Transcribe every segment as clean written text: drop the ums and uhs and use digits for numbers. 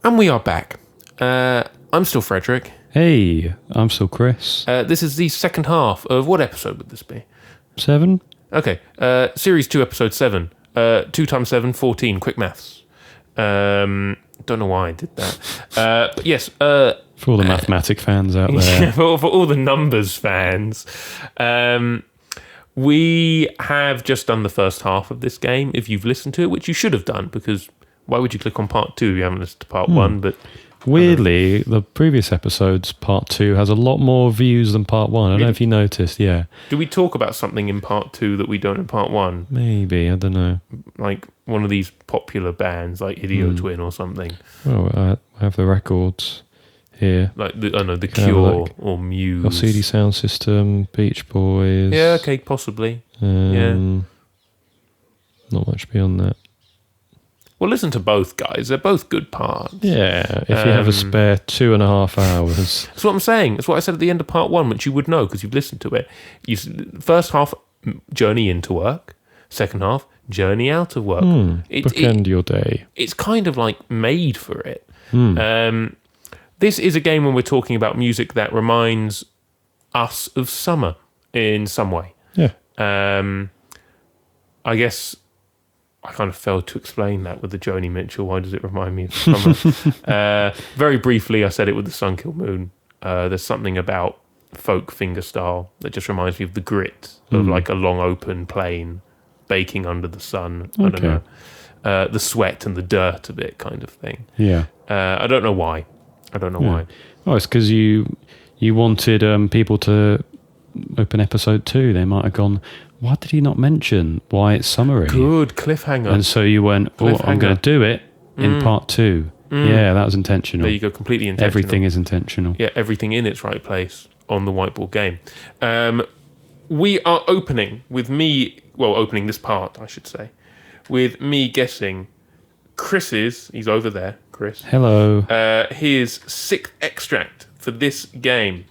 And we are back. I'm still Frederick. Hey, I'm still Chris. This is the second half of... What episode would this be? 7? Okay. Series 2, Episode 7. 2 times 7, 14. Quick maths. Don't know why I did that. But yes. For all the mathematic fans out there. for all the numbers fans. We have just done the first half of this game, if you've listened to it, which you should have done, because why would you click on part 2 if you haven't listened to part 1? But weirdly, the previous episode's part 2 has a lot more views than part 1. I don't know if you noticed, yeah. Do we talk about something in part 2 that we don't in part 1? Maybe, I don't know. Like one of these popular bands, like Idiot Twin or something. Well, I have the records here. Like, The Cure or Muse. LCD Sound System, Beach Boys. Yeah, okay, possibly. Yeah. Not much beyond that. Well, listen to both guys. They're both good parts. Yeah, if you have a spare 2.5 hours. That's what I'm saying. That's what I said at the end of part 1, which you would know because you've listened to it. First half, journey into work. Second half, journey out of work. Bookend your day. It's kind of like made for it. This is a game when we're talking about music that reminds us of summer in some way. Yeah. I guess I kind of failed to explain that with the Joni Mitchell. Why does it remind me of summer? Very briefly, I said it with the Sun Killed Moon. There's something about folk fingerstyle that just reminds me of the grit of like a long open plain baking under the sun. I don't know. The sweat and the dirt of it kind of thing. Yeah. I don't know why. Why. Oh, it's because you wanted people to open episode 2. They might have gone, why did he not mention why it's summery? Good cliffhanger. And so you went, I'm going to do it in part 2. Yeah, that was intentional. There you go, completely intentional. Everything is intentional. Yeah, everything in its right place on the Whiteboard Game. We are opening with me, opening this part, I should say, with me guessing Chris's, he's over there, Chris. Hello. His 6th extract for this game.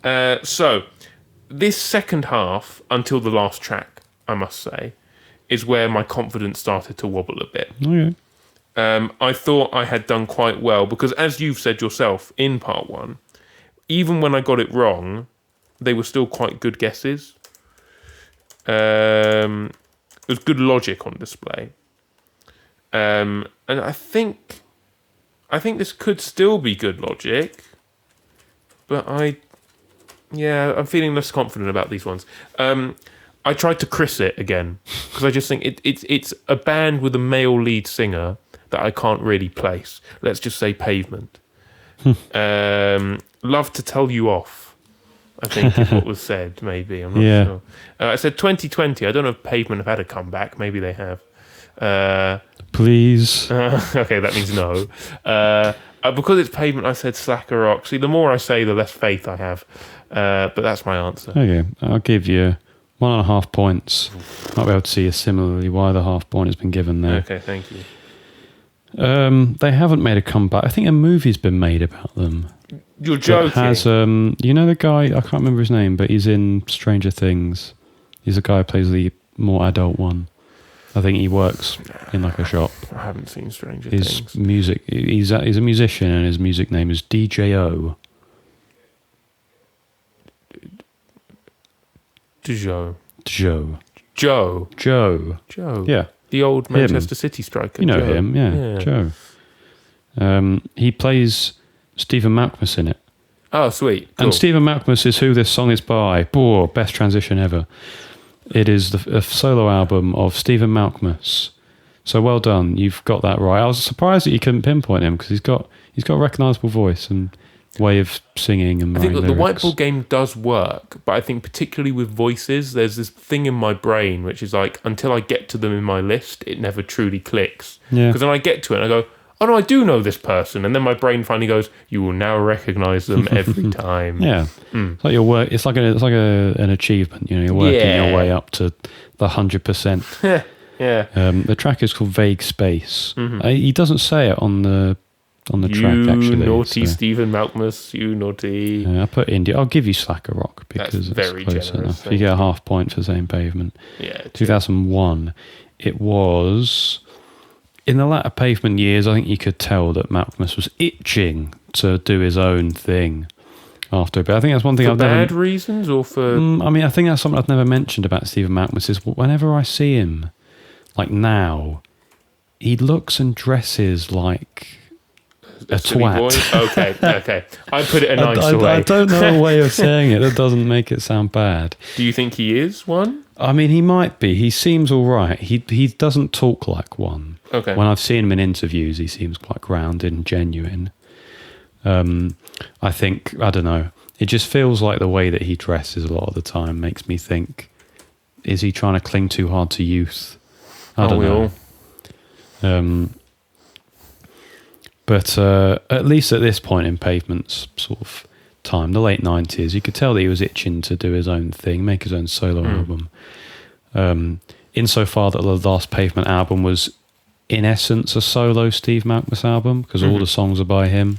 So, this second half, until the last track, I must say, is where my confidence started to wobble a bit. Okay. I thought I had done quite well, because as you've said yourself in part 1, even when I got it wrong, they were still quite good guesses. There was good logic on display. And I think this could still be good logic, but I'm feeling less confident about these ones. I tried to Chris it again because I just think it's a band with a male lead singer that I can't really place. Let's just say Pavement. Love to Tell You Off, I think is what was said. Maybe I'm not sure. I said 2020. I don't know if Pavement have had a comeback. Maybe they have. Please. Okay, that means no. Because it's Pavement, I said Slacker Rock. See, the more I say, the less faith I have. But that's my answer. Okay, I'll give you 1.5 points. Might be able to see similarly why the half point has been given there. Okay, thank you. They haven't made a comeback. I think a movie's been made about them. You're joking. It has, you know the guy, I can't remember his name, but he's in Stranger Things. He's the guy who plays the more adult one. I think he works in like a shop. I haven't seen Stranger Things. His music, he's a musician and his music name is DJO. Joe. Yeah. The old Manchester City striker. You know Joe. him, yeah. Joe. He plays Stephen Malkmus in it. Oh, sweet. Cool. And Stephen Malkmus is who this song is by. Best transition ever. It is a solo album of Stephen Malkmus. So well done. You've got that right. I was surprised that you couldn't pinpoint him because he's got a recognisable voice and way of singing and writing lyrics. The Whiteboard Game does work, but I think particularly with voices, there's this thing in my brain which is like, until I get to them in my list, it never truly clicks. Yeah. Because then I get to it and I go, oh no, I do know this person, and then my brain finally goes, you will now recognise them every time. Yeah, it's like your work. It's like an achievement. You know, you're working your way up to the 100%. Yeah. The track is called Vague Space. He doesn't say it on the track, actually. You naughty Stephen Malkmus, you naughty. I put India. I'll give you Slacker Rock because that's very it's close generous, enough. You get a half point for saying Pavement. Yeah. 2001. It was in the latter Pavement years, I think you could tell that Malkmus was itching to do his own thing after. But I think that's one thing for I've bad never... reasons or for... I mean, I think that's something I've never mentioned about Stephen Malkmus is whenever I see him, like now, he looks and dresses like a twat. Okay. I put it a nicer way. I don't know a way of saying it that doesn't make it sound bad. Do you think he is one? I mean, he might be. He seems all right. He doesn't talk like one. Okay. When I've seen him in interviews, he seems quite grounded and genuine. I think, I don't know, it just feels like the way that he dresses a lot of the time makes me think, is he trying to cling too hard to youth? I don't know. But at least at this point in Pavement's sort of time, the late 90s, you could tell that he was itching to do his own thing, make his own solo album. Insofar that the last Pavement album was, in essence, a solo Steve Malkmus album, because all the songs are by him.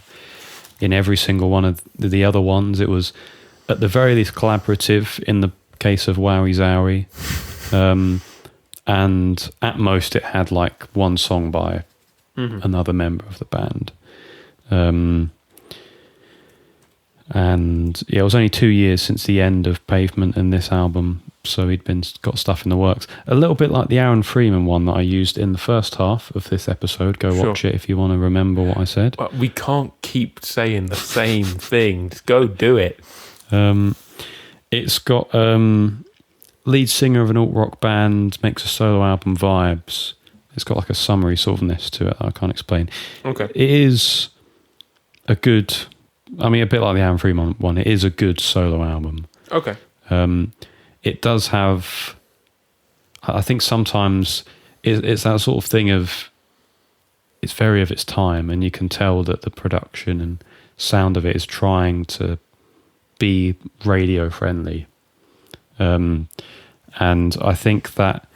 In every single one of the other ones, it was, at the very least, collaborative in the case of Wowie Zowie. And at most, it had like one song by another member of the band. And yeah, it was only 2 years since the end of Pavement and this album, so he'd got stuff in the works. A little bit like the Aaron Freeman one that I used in the first half of this episode. Go watch it if you want to remember what I said. But we can't keep saying the same thing. Just go do it. It's got lead singer of an alt-rock band, makes a solo album vibes. It's got like a summery sort of ness to it that I can't explain. Okay. It is a good... I mean, a bit like the Aaron Freeman one, it is a good solo album. Okay. It does have... I think sometimes it's that sort of thing of... It's very of its time, and you can tell that the production and sound of it is trying to be radio-friendly. And I think that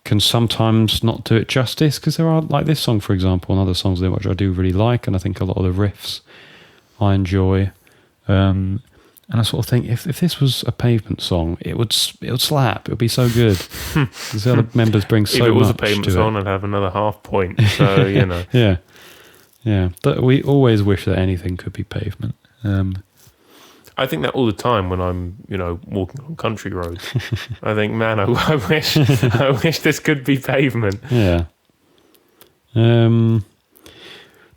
can sometimes not do it justice, because there are, like this song, for example, and other songs which I do really like, and I think a lot of the riffs I enjoy. And I sort of think if this was a Pavement song, it would slap. It would be so good. Because the other members bring so much to it. If it was a Pavement song, I'd have another half point. So, you know. Yeah. But we always wish that anything could be Pavement. I think that all the time when I'm, walking on country roads. I think, man, I wish this could be Pavement. Yeah. Don't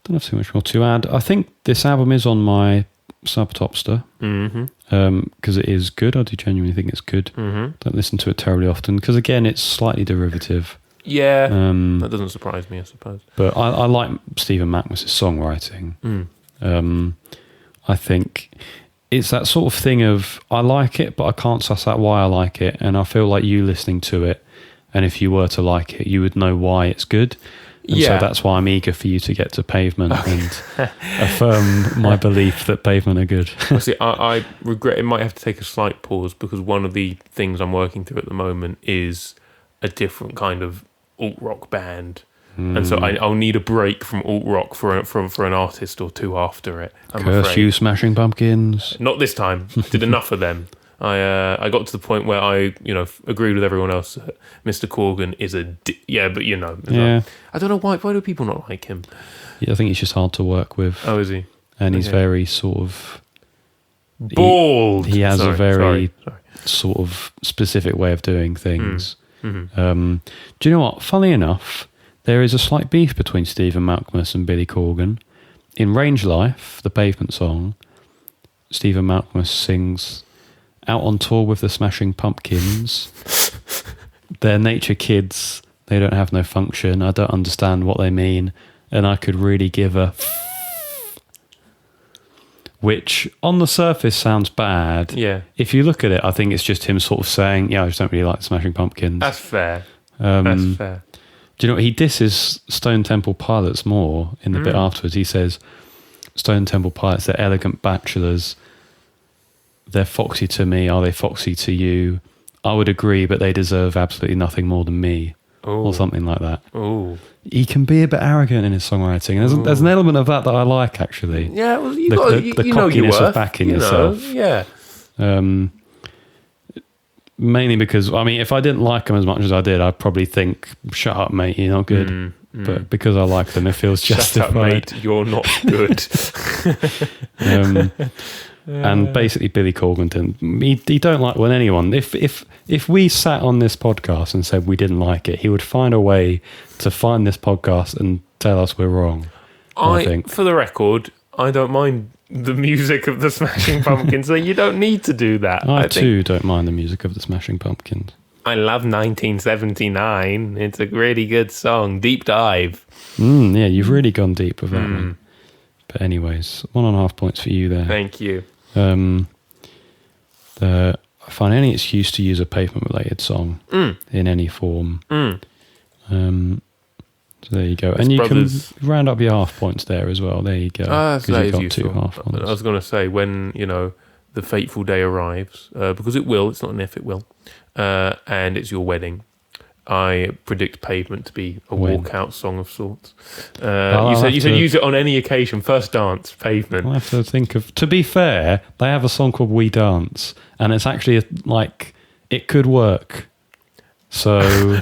have too much more to add. I think this album is on my sub-topster because it is good. I do genuinely think it's good. Don't listen to it terribly often because, again, it's slightly derivative. Yeah, that doesn't surprise me, I suppose. But I like Stephen Malkmus' songwriting. I think it's that sort of thing of I like it, but I can't suss out why I like it. And I feel like you listening to it, and if you were to like it, you would know why it's good. And so that's why I'm eager for you to get to Pavement and affirm my belief that Pavement are good. See, I regret it might have to take a slight pause because one of the things I'm working through at the moment is a different kind of alt-rock band. And so I'll need a break from alt-rock for an artist or two after it. Curse you, Smashing Pumpkins. Not this time. I did enough of them. I got to the point where I, agreed with everyone else that Mr. Corgan is I don't know why do people not like him? Yeah, I think he's just hard to work with. Oh, is he? And he's very sort of... Bald! He has a very sort of specific way of doing things. Do you know what? Funnily enough, there is a slight beef between Stephen Malkmus and Billy Corgan. In Range Life, the Pavement song, Stephen Malkmus sings... Out on tour with the Smashing Pumpkins. They're nature kids. They don't have no function. I don't understand what they mean. And I could really give a... Which, on the surface, sounds bad. Yeah. If you look at it, I think it's just him sort of saying, yeah, I just don't really like the Smashing Pumpkins. That's fair. That's fair. Do you know what? He disses Stone Temple Pilots more in the bit afterwards. He says, Stone Temple Pilots, they're elegant bachelors. They're foxy to me. Are they foxy to you? I would agree, but they deserve absolutely nothing more than me. Ooh. Or something like that. Ooh. He can be a bit arrogant in his songwriting. There's an element of that I like, actually. Yeah, well, the cockiness of backing yourself. Yeah. Mainly because, I mean, if I didn't like him as much as I did, I'd probably think, shut up, mate, you're not good. but because I like them, it feels Shut justified. up, mate. You're not good. And basically, Billy Corgan he don't like when anyone. If we sat on this podcast and said we didn't like it, he would find a way to find this podcast and tell us we're wrong. I think, for the record, I don't mind the music of the Smashing Pumpkins, so you don't need to do that. I too don't mind the music of the Smashing Pumpkins. I love 1979. It's a really good song. Deep dive. Yeah, you've really gone deep with that one. But anyways, 1.5 points for you there. Thank you. I find any excuse to use a pavement-related song in any form. So there you go. And you can round up your half points there as well. There you go. Because you got useful. 2 half points. I was going to say, when, the fateful day arrives, because it will, it's not an if, it will, and it's your wedding, I predict Pavement to be a walkout song of sorts. You said use it on any occasion. First dance, Pavement. I have to think of... To be fair, they have a song called We Dance, and it's actually, it could work. So...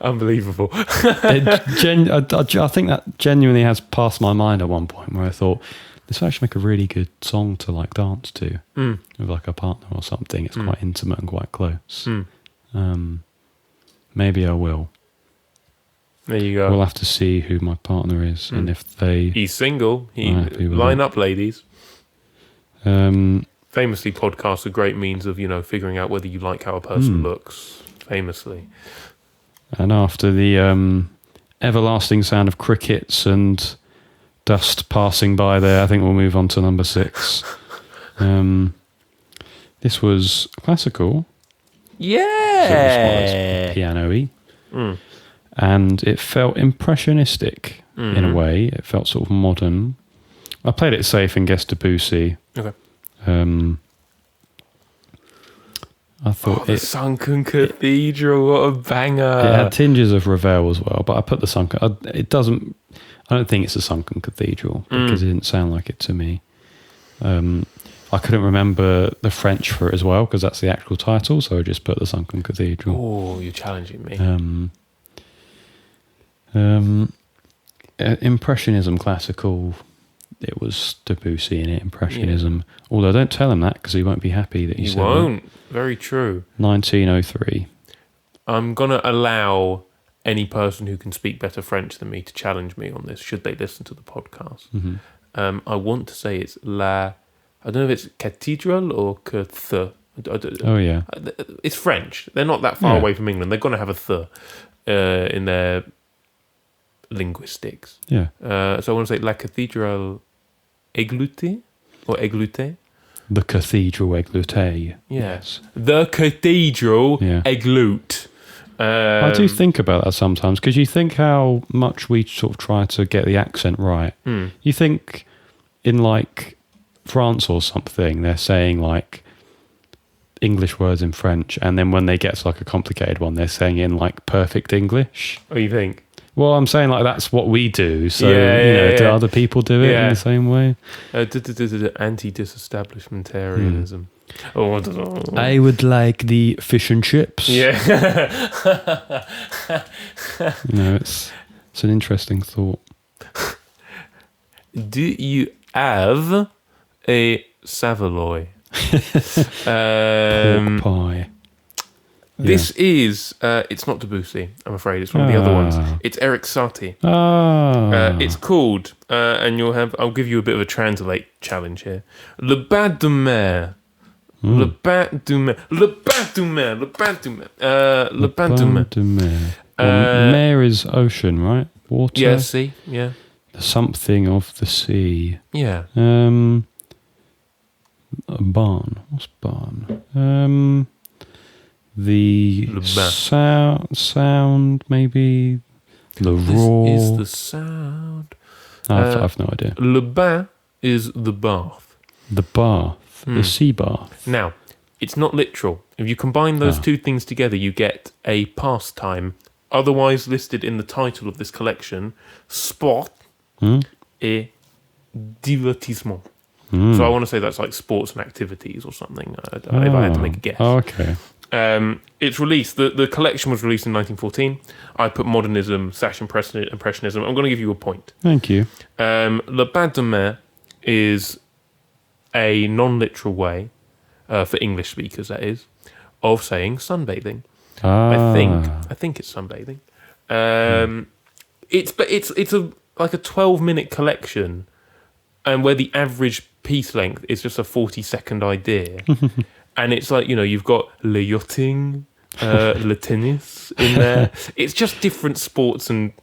Unbelievable. I think that genuinely has passed my mind at one point where I thought this would actually make a really good song to dance to with a partner or something. It's quite intimate and quite close. Maybe I will. There you go. We'll have to see who my partner is and if he's single. Line up, ladies. Famously, podcasts are great means of figuring out whether you like how a person looks. Famously. And after the everlasting sound of crickets and dust passing by there, I think we'll move on to number 6. This was classical. Yeah. So it was piano-y. And it felt impressionistic in a way. It felt sort of modern. I played it safe and guessed Debussy. Okay. I thought the Sunken Cathedral, what a banger! It had tinges of Ravel as well, but I put the Sunken. It doesn't. I don't think it's a Sunken Cathedral because it didn't sound like it to me. I couldn't remember the French for it as well because that's the actual title, so I just put the Sunken Cathedral. Oh, you're challenging me. Impressionism, classical. It was Debussy in it, Impressionism. Although don't tell him that because he won't be happy that you said won't. That. Very true. 1903. I'm going to allow any person who can speak better French than me to challenge me on this, should they listen to the podcast. I want to say it's I don't know if it's Cathedral or Cathe. Oh, yeah. It's French. They're not that far away from England. They're going to have a th in their linguistics. Yeah. So I want to say La Cathedral Égloutée or Égloutée. The Cathedral Égloutée. Yes. The Cathedral Égloute. I do think about that sometimes because you think how much we sort of try to get the accent right. You think in France or something, they're saying English words in French, and then when they get to a complicated one, they're saying in perfect English. What do you think? Well, I'm saying that's what we do. So do other people do it in the same way? Anti-disestablishmentarianism. I would like the fish and chips. Yeah. It's an interesting thought. Do you have a Savoy? Pork pie. This is, it's not Debussy, I'm afraid. It's one of the other ones. It's Erik Satie. It's called, and I'll give you a bit of a translate challenge here. Le Bain de Mer. Le Bain de Mer. Le Bain de Mer. Le Bain de Mer. Le Bain de Mer. Mer is ocean, right? Water? Yeah, sea, yeah. Something of the sea. Yeah. Barn. What's barn? The sound, maybe. The roar. This is the sound. I've no idea. Le bain is the bath. The bath. The sea bath. Now, it's not literal. If you combine those two things together, you get a pastime, otherwise listed in the title of this collection, Sport et Divertissement. So I want to say that's sports and activities or something, if I had to make a guess. Oh, okay. It's released. The collection was released in 1914. I put modernism / impressionism. I'm going to give you a point. Thank you. Le bain de mer is a non-literal way, for English speakers that is, of saying sunbathing. I think it's sunbathing. It's like a 12-minute collection, and where the average piece length is just a 40-second idea. And it's like, you've got le yachting, le tennis in there. It's just different sports and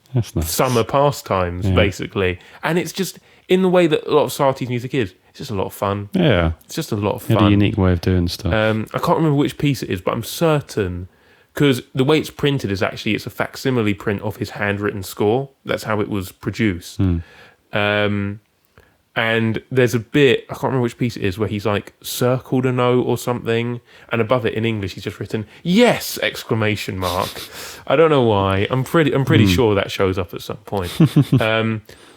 summer pastimes, basically. And it's just in the way that a lot of Satie's music is. It's just a lot of fun. Yeah. It's just a lot of fun. Had a unique way of doing stuff. I can't remember which piece it is, but I'm certain, because the way it's printed is actually, it's a facsimile print of his handwritten score. That's how it was produced. And there's a bit, I can't remember which piece it is, where he's like circled a note or something, and above it in English he's just written "Yes!" exclamation mark. I don't know why. I'm pretty sure that shows up at some point.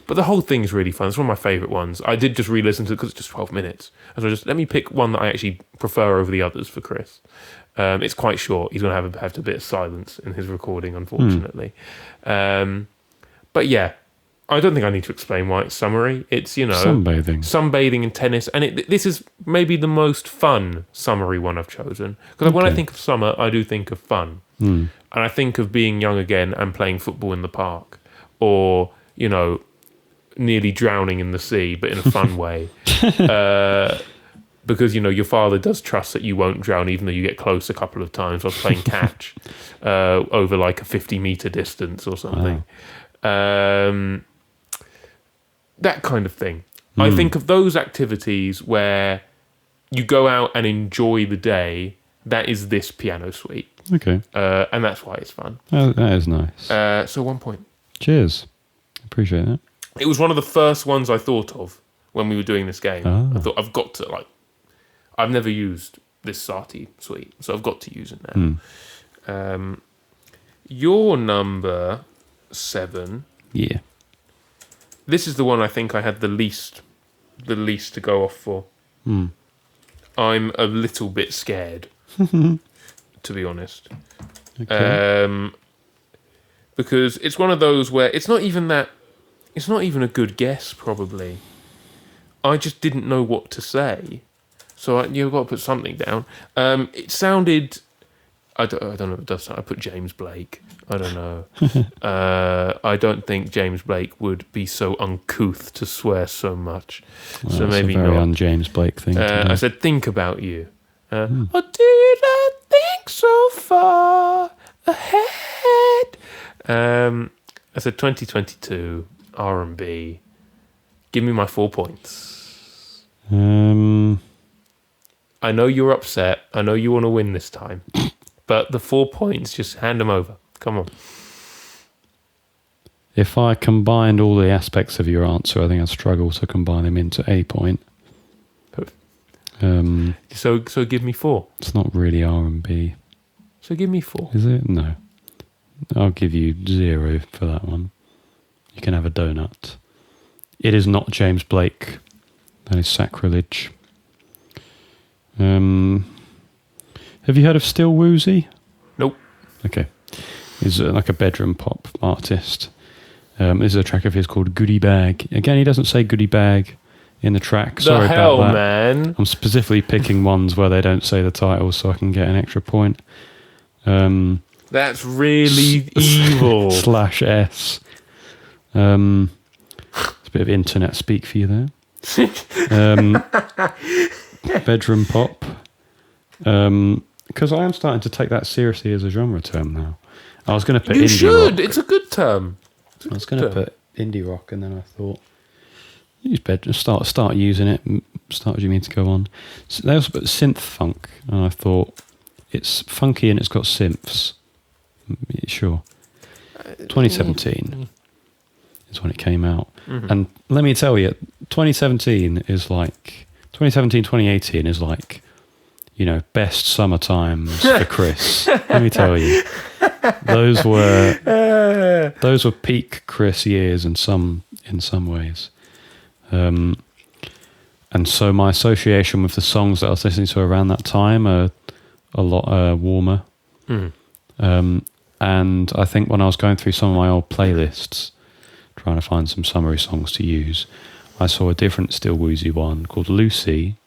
But the whole thing's really fun. It's one of my favourite ones. I did just re-listen to it because it's just 12 minutes. And so let me pick one that I actually prefer over the others for Chris. It's quite short. He's going to have a bit of silence in his recording, unfortunately. But yeah, I don't think I need to explain why it's summery. It's, sunbathing and tennis. And this is maybe the most fun summery one I've chosen. Because when I think of summer, I do think of fun. And I think of being young again and playing football in the park. Or, nearly drowning in the sea, but in a fun way. Because, your father does trust that you won't drown, even though you get close a couple of times. I was playing catch over like a 50-metre distance or something. Wow. That kind of thing. I think of those activities where you go out and enjoy the day. That is this piano suite. Okay. And that's why it's fun. Oh, that is nice. So 1 point. Cheers. Appreciate that. It was one of the first ones I thought of when we were doing this game. I thought, I've got to, I've never used this Satie suite, so I've got to use it now. Your number 7. Yeah. This is the one I think I had the least to go off for. I'm a little bit scared, to be honest. Okay. Because it's one of those where it's not even a good guess, probably. I just didn't know what to say. So you've got to put something down. It sounded... I don't know if it does sound... I put James Blake. I don't know. I don't think James Blake would be so uncouth to swear so much. Well, so maybe a very not. Un-James Blake thing to do. I said, think about you. Or did I think so far ahead? I said 2022 R&B. Give me my 4 points. I know you're upset. I know you want to win this time. But the 4 points, just hand them over. Come on. If I combined all the aspects of your answer, I think I'd struggle to combine them into a point. So give me 4. It's not really R&B. So give me 4. Is it? No. I'll give you 0 for that one. You can have a donut. It is not James Blake. That is sacrilege. Have you heard of Still Woozy? Nope. Okay. He's like a bedroom pop artist. This is a track of his called Goodie Bag. Again, he doesn't say Goodie Bag in the track. Sorry about that. Man. I'm specifically picking ones where they don't say the title so I can get an extra point. That's really evil. /S. It's a bit of internet speak for you there. Bedroom pop. Because I am starting to take that seriously as a genre term now. I was going to put indie rock. You should. It's a good term. I was going to put indie rock, and then I thought, use bedroom. Start using it. Start as you mean to go on. So they also put synth funk, and I thought it's funky and it's got synths. Sure. 2017 is when it came out, and let me tell you, 2017, 2018 is like, best summer times for Chris. Let me tell you, those were peak Chris years in some ways. And so my association with the songs that I was listening to around that time are a lot warmer. And I think when I was going through some of my old playlists, trying to find some summery songs to use, I saw a different Still Woozy one called Lucy,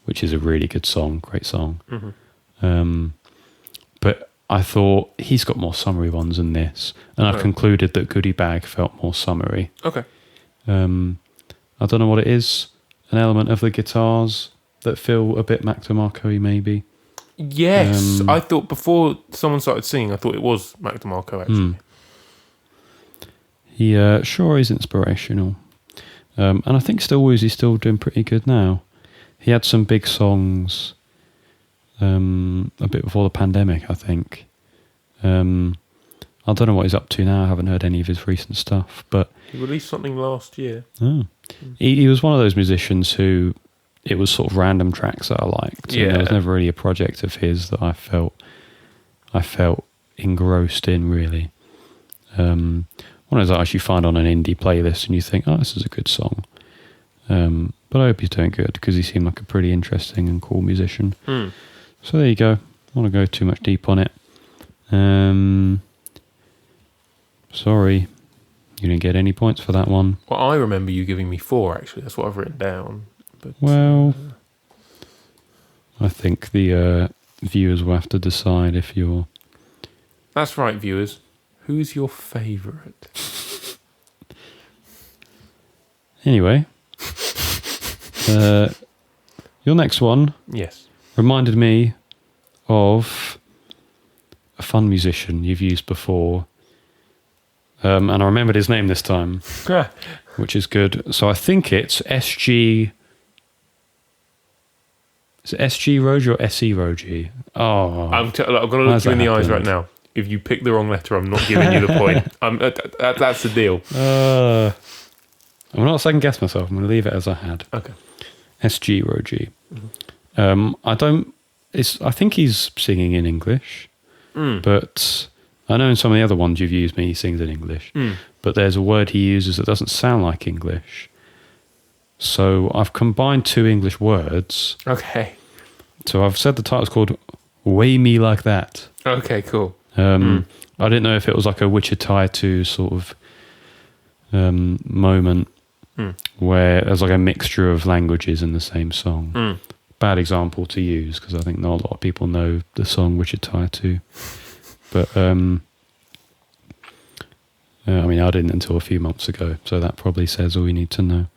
which is a really good song, great song. But I thought he's got more summery ones than this, and I've concluded that Goodie Bag felt more summery. Okay. I don't know what it is, an element of the guitars that feel a bit Mac DeMarco-y maybe. Yes, I thought before someone started singing, I thought it was Mac DeMarco actually. He sure is inspirational. And I think Still Woozy's still doing pretty good now. He had some big songs a bit before the pandemic, I think. I don't know what he's up to now. I haven't heard any of his recent stuff. But He released something last year. He was one of those musicians who it was sort of random tracks that I liked. And there was never really a project of his that I felt engrossed in, really. One of those I actually find on an indie playlist and you think, oh, this is a good song. But I hope he's doing good because he seemed like a pretty interesting and cool musician. So there you go. I don't want to go too much deep on it. Sorry, you didn't get any points for that one. Well, I remember you giving me 4, actually. That's what I've written down. But, well, I think the viewers will have to decide if you're... That's right, viewers. Who's your favourite? Anyway, your next one reminded me of a fun musician you've used before. And I remembered his name this time, which is good. So I think it's S.G. Is it S.G.Rogie or S.E.Rogie? Oh, I'm going to look you in the eyes right now. If you pick the wrong letter, I'm not giving you the point. That's the deal. I'm not second guess myself. I'm going to leave it as I had. Okay. S.G.Rogie. I think he's singing in English, but I know in some of the other ones you've used me, he sings in English. But there's a word he uses that doesn't sound like English. So I've combined 2 English words. Okay. So I've said the title's called Way Me Like That. Okay, cool. I didn't know if it was like a Wichita 2 sort of moment where there's like a mixture of languages in the same song. Bad example to use because I think not a lot of people know the song Wichita 2. But I mean, I didn't until a few months ago, so that probably says all you need to know.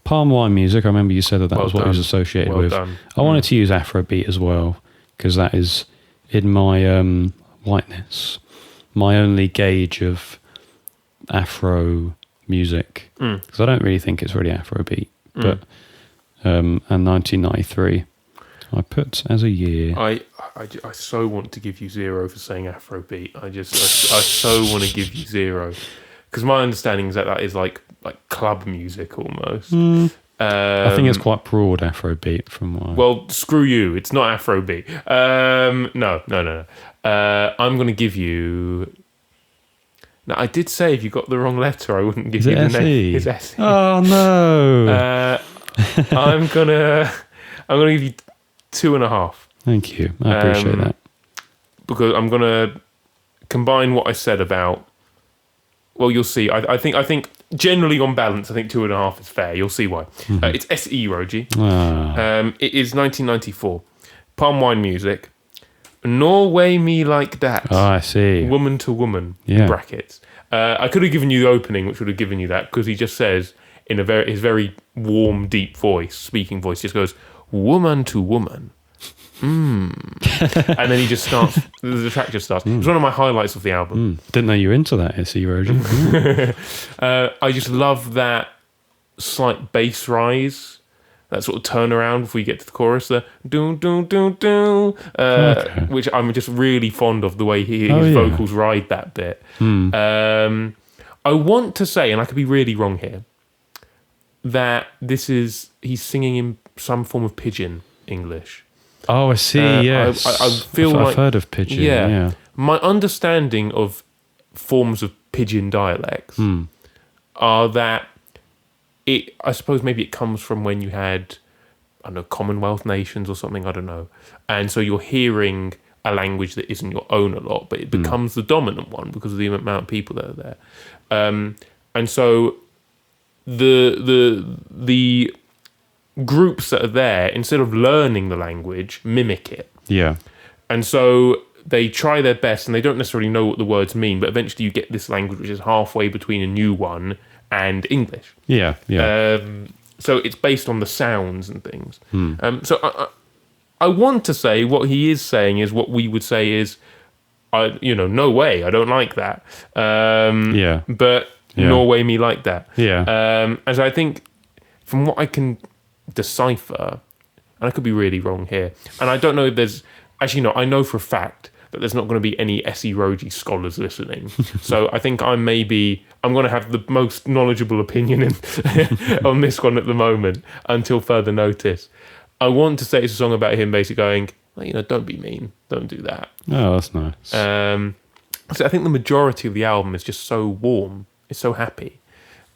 Palm wine music, I remember you said that was what he was associated with. I wanted to use Afrobeat as well, because that is, in my whiteness, my only gauge of Afro music. Because I don't really think it's really Afrobeat. But and 1993, I put as a year. I so want to give you 0 for saying Afrobeat. I so want to give you 0. Because my understanding is that is like club music almost. I think it's quite broad Afrobeat from what Well, screw you. It's not Afrobeat. No. I'm going to give you... Now, I did say if you got the wrong letter, I wouldn't give you the name. It's S.E. Oh, no. I'm gonna give you 2.5. Thank you. I appreciate that. Because I'm going to combine what I said about... Well, you'll see. I think generally on balance, I think 2.5 is fair. You'll see why. It's S.E.Rogie. It is 1994. Palm wine music. Norway Me Like That. Oh, I see. Woman to woman. In brackets. I could have given you the opening, which would have given you that, because he just says in his very warm, deep voice, speaking voice, just goes, woman to woman. And then he just starts, the track just starts. It's one of my highlights of the album. Didn't know you were into that, S.E.Rogie. I just love that slight bass rise, that sort of turnaround before you get to the chorus, the do do do do, which I'm just really fond of the way his vocals ride that bit. I want to say, and I could be really wrong here, that he's singing in some form of pidgin English. Oh, I see. Yes, I feel I've heard of pidgin. Yeah. My understanding of forms of pidgin dialects are that I suppose maybe it comes from when you had I don't know, Commonwealth nations or something, I don't know. And so you're hearing a language that isn't your own a lot, but it becomes the dominant one because of the amount of people that are there. And so the groups that are there, instead of learning the language, mimic it. Yeah. And so they try their best, and they don't necessarily know what the words mean, but eventually you get this language which is halfway between a new one and English. Yeah, yeah. So it's based on the sounds and things. So I want to say what he is saying is what we would say is, no way, I don't like that. But Norway me like that. Yeah. And so I think from what I can decipher, and I could be really wrong here, and I don't know if there's, actually no, I know for a fact that there's not going to be any S.E.Rogie scholars listening. So I think I'm going to have the most knowledgeable opinion on this one at the moment until further notice. I want to say it's a song about him basically going, don't be mean, don't do that. Oh, that's nice. So I think the majority of the album is just so warm, it's so happy.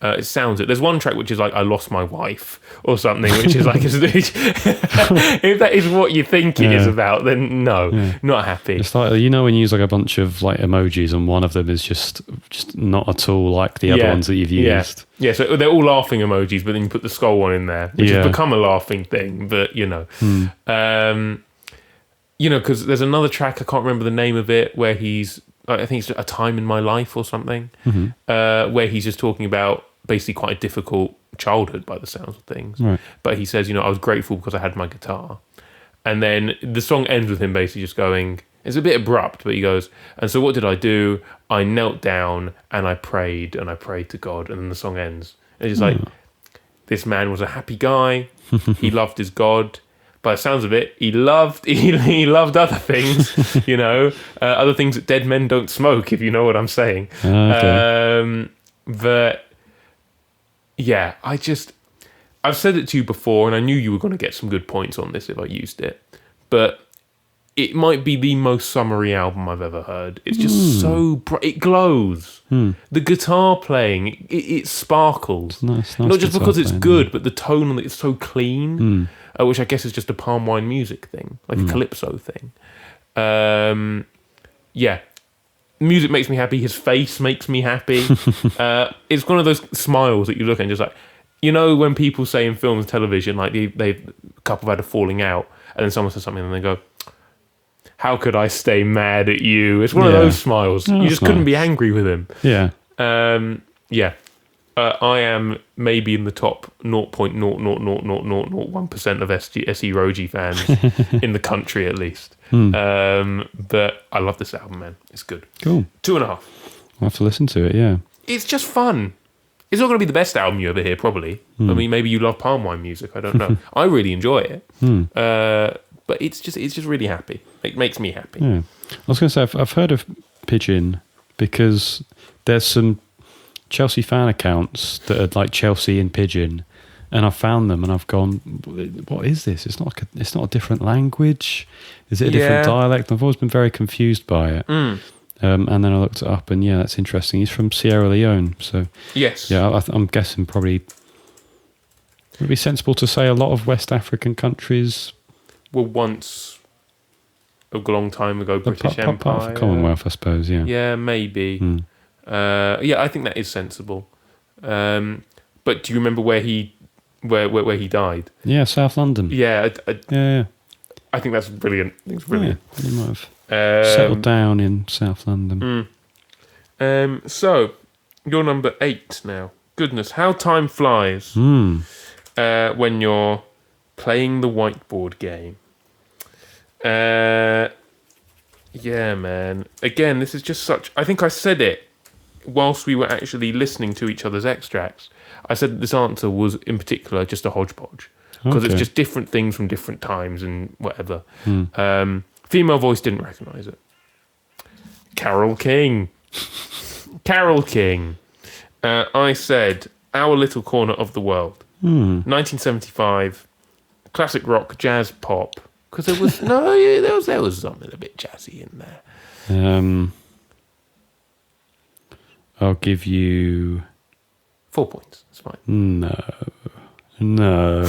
It sounds it. There's one track which is like, I lost my wife or something, which is like, if that is what you think it is about, then no, not happy. It's like, when you use like a bunch of like emojis and one of them is just not at all like the other ones that you've used. Yeah, so they're all laughing emojis, but then you put the skull one in there, which has become a laughing thing, but because there's another track, I can't remember the name of it, where I think it's A Time in My Life or something, where he's just talking about basically quite a difficult childhood by the sounds of things. Right. But he says, I was grateful because I had my guitar. And then the song ends with him basically just going, it's a bit abrupt, but he goes, and so what did I do? I knelt down and I prayed to God. And then the song ends. And it's just like, this man was a happy guy. He loved his God. By the sounds of it, he loved other things, other things that dead men don't smoke, if you know what I'm saying. Okay. But yeah, I've said it to you before, and I knew you were going to get some good points on this if I used it. But it might be the most summery album I've ever heard. It's just so bright. It glows. The guitar playing, it sparkles. Nice Not just because it's playing, good, but the tone on it is so clean. Which I guess is just a palm wine music thing, like a calypso thing. Music makes me happy. His face makes me happy. It's one of those smiles that you look at and just like, when people say in film and television, like a couple had a falling out, and then someone says something and they go, how could I stay mad at you? It's one of those smiles. You just couldn't be angry with him. Yeah. I am maybe in the top 0.00001% of S.E.Rogie fans in the country, at least. But I love this album, man. It's good. Cool. 2.5. I'll have to listen to it, yeah. It's just fun. It's not going to be the best album you ever hear, probably. I mean, maybe you love palm wine music. I don't know. I really enjoy it. But it's just really happy. It makes me happy. Yeah. I was going to say, I've heard of Pigeon because there's some Chelsea fan accounts that are like Chelsea in Pigeon, and I've found them and I've gone, what is this? It's not a different language. Is it a different dialect? I've always been very confused by it. And then I looked it up, and that's interesting. He's from Sierra Leone, so yes, I'm guessing probably would it be sensible to say a lot of West African countries were once a long time ago British Empire, part of the Commonwealth, I suppose. Yeah, maybe. I think that is sensible. But do you remember where he died? Yeah, South London. Yeah, yeah. I think that's brilliant. I think it's brilliant. Yeah, he might have settled down in South London. So, you're number 8 now. Goodness, how time flies when you're playing the whiteboard game. Yeah, man. Again, this is just such... I think I said it whilst we were actually listening to each other's extracts. I said that this answer was, in particular, just a hodgepodge. Because it's just different things from different times and whatever. Female voice didn't recognise it. Carole King. Carole King. I said, Our Little Corner of the World. 1975. Classic rock, jazz, pop. Because there was... there was something a bit jazzy in there. I'll give you... 4 points. It's fine. No.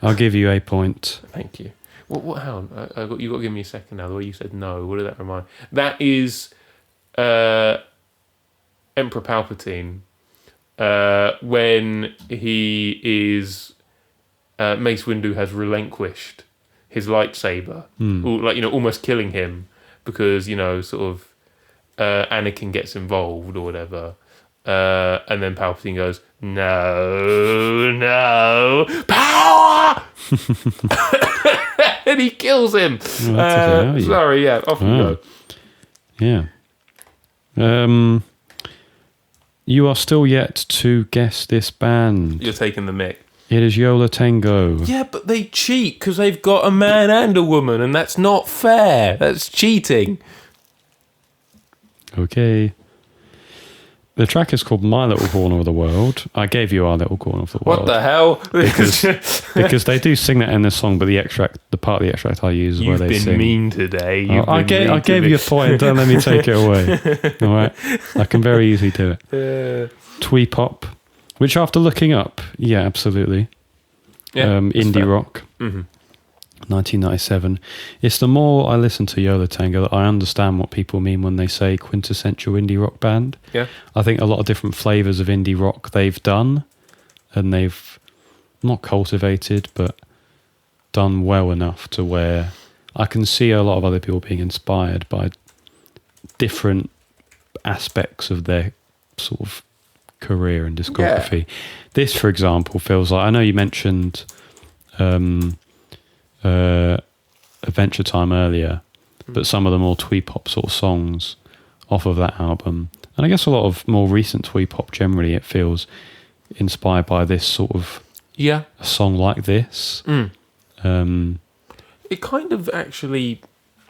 I'll give you a point. Thank you. What? Hang on. You got to give me a second now. The way you said no. What did that remind? That is Emperor Palpatine. When he is Mace Windu has relinquished his lightsaber, almost killing him because sort of Anakin gets involved or whatever, and then Palpatine goes, no, power, and he kills him. Sorry, yeah, off you go. Yeah. You are still yet to guess this band. You're taking the mick. It is Yola Tengo. Yeah, but they cheat because they've got a man and a woman, and that's not fair. That's cheating. Okay. The track is called My Little Corner of the World. I gave you Our Little Corner of the World. What the hell? Because they do sing that in the song, but the part of the extract I use is where they sing. You've been mean today. I gave you a point. Don't let me take it away. All right? I can very easily do it. Twee Pop, which after looking up, yeah, absolutely. Yeah, indie rock. Mm-hmm. 1997. It's the more I listen to Yola Tengo that I understand what people mean when they say quintessential indie rock band. Yeah. I think a lot of different flavours of indie rock they've done, and they've not cultivated, but done well enough to where I can see a lot of other people being inspired by different aspects of their sort of career and discography. Yeah. This, for example, feels like, I know you mentioned Adventure Time earlier, but some of the more twee pop sort of songs off of that album, and I guess a lot of more recent twee pop generally, it feels inspired by this sort of a song like this. It kind of actually,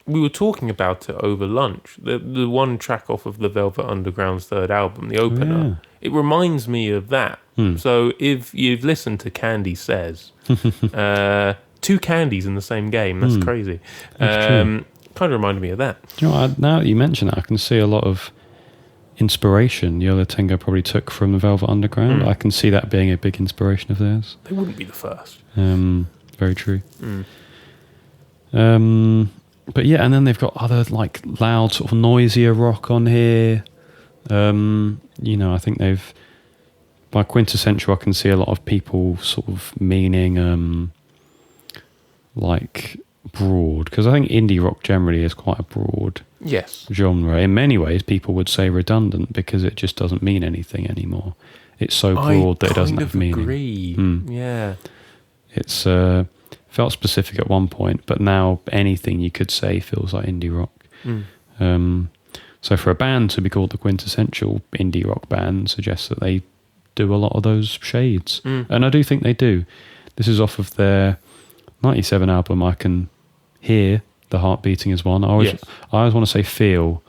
we were talking about it over lunch, the one track off of the Velvet Underground's third album, the opener, it reminds me of that. So if you've listened to Candy Says, two Candies in the same game. That's crazy. Kind of reminded me of that. Do you know what, now that you mention it, I can see a lot of inspiration Yola Tengo probably took from the Velvet Underground. I can see that being a big inspiration of theirs. They wouldn't be the first. Very true. But yeah, and then they've got other like loud, sort of noisier rock on here. I think they've, by quintessential, I can see a lot of people sort of meaning like broad, because I think indie rock generally is quite a broad genre. In many ways, people would say redundant because it just doesn't mean anything anymore. It's so broad that it doesn't have meaning. I agree. Yeah. It's felt specific at one point, but now anything you could say feels like indie rock. So for a band to be called the quintessential indie rock band suggests that they do a lot of those shades. And I do think they do. This is off of their 97 album. I can hear the heart beating as one. I always want to say feel,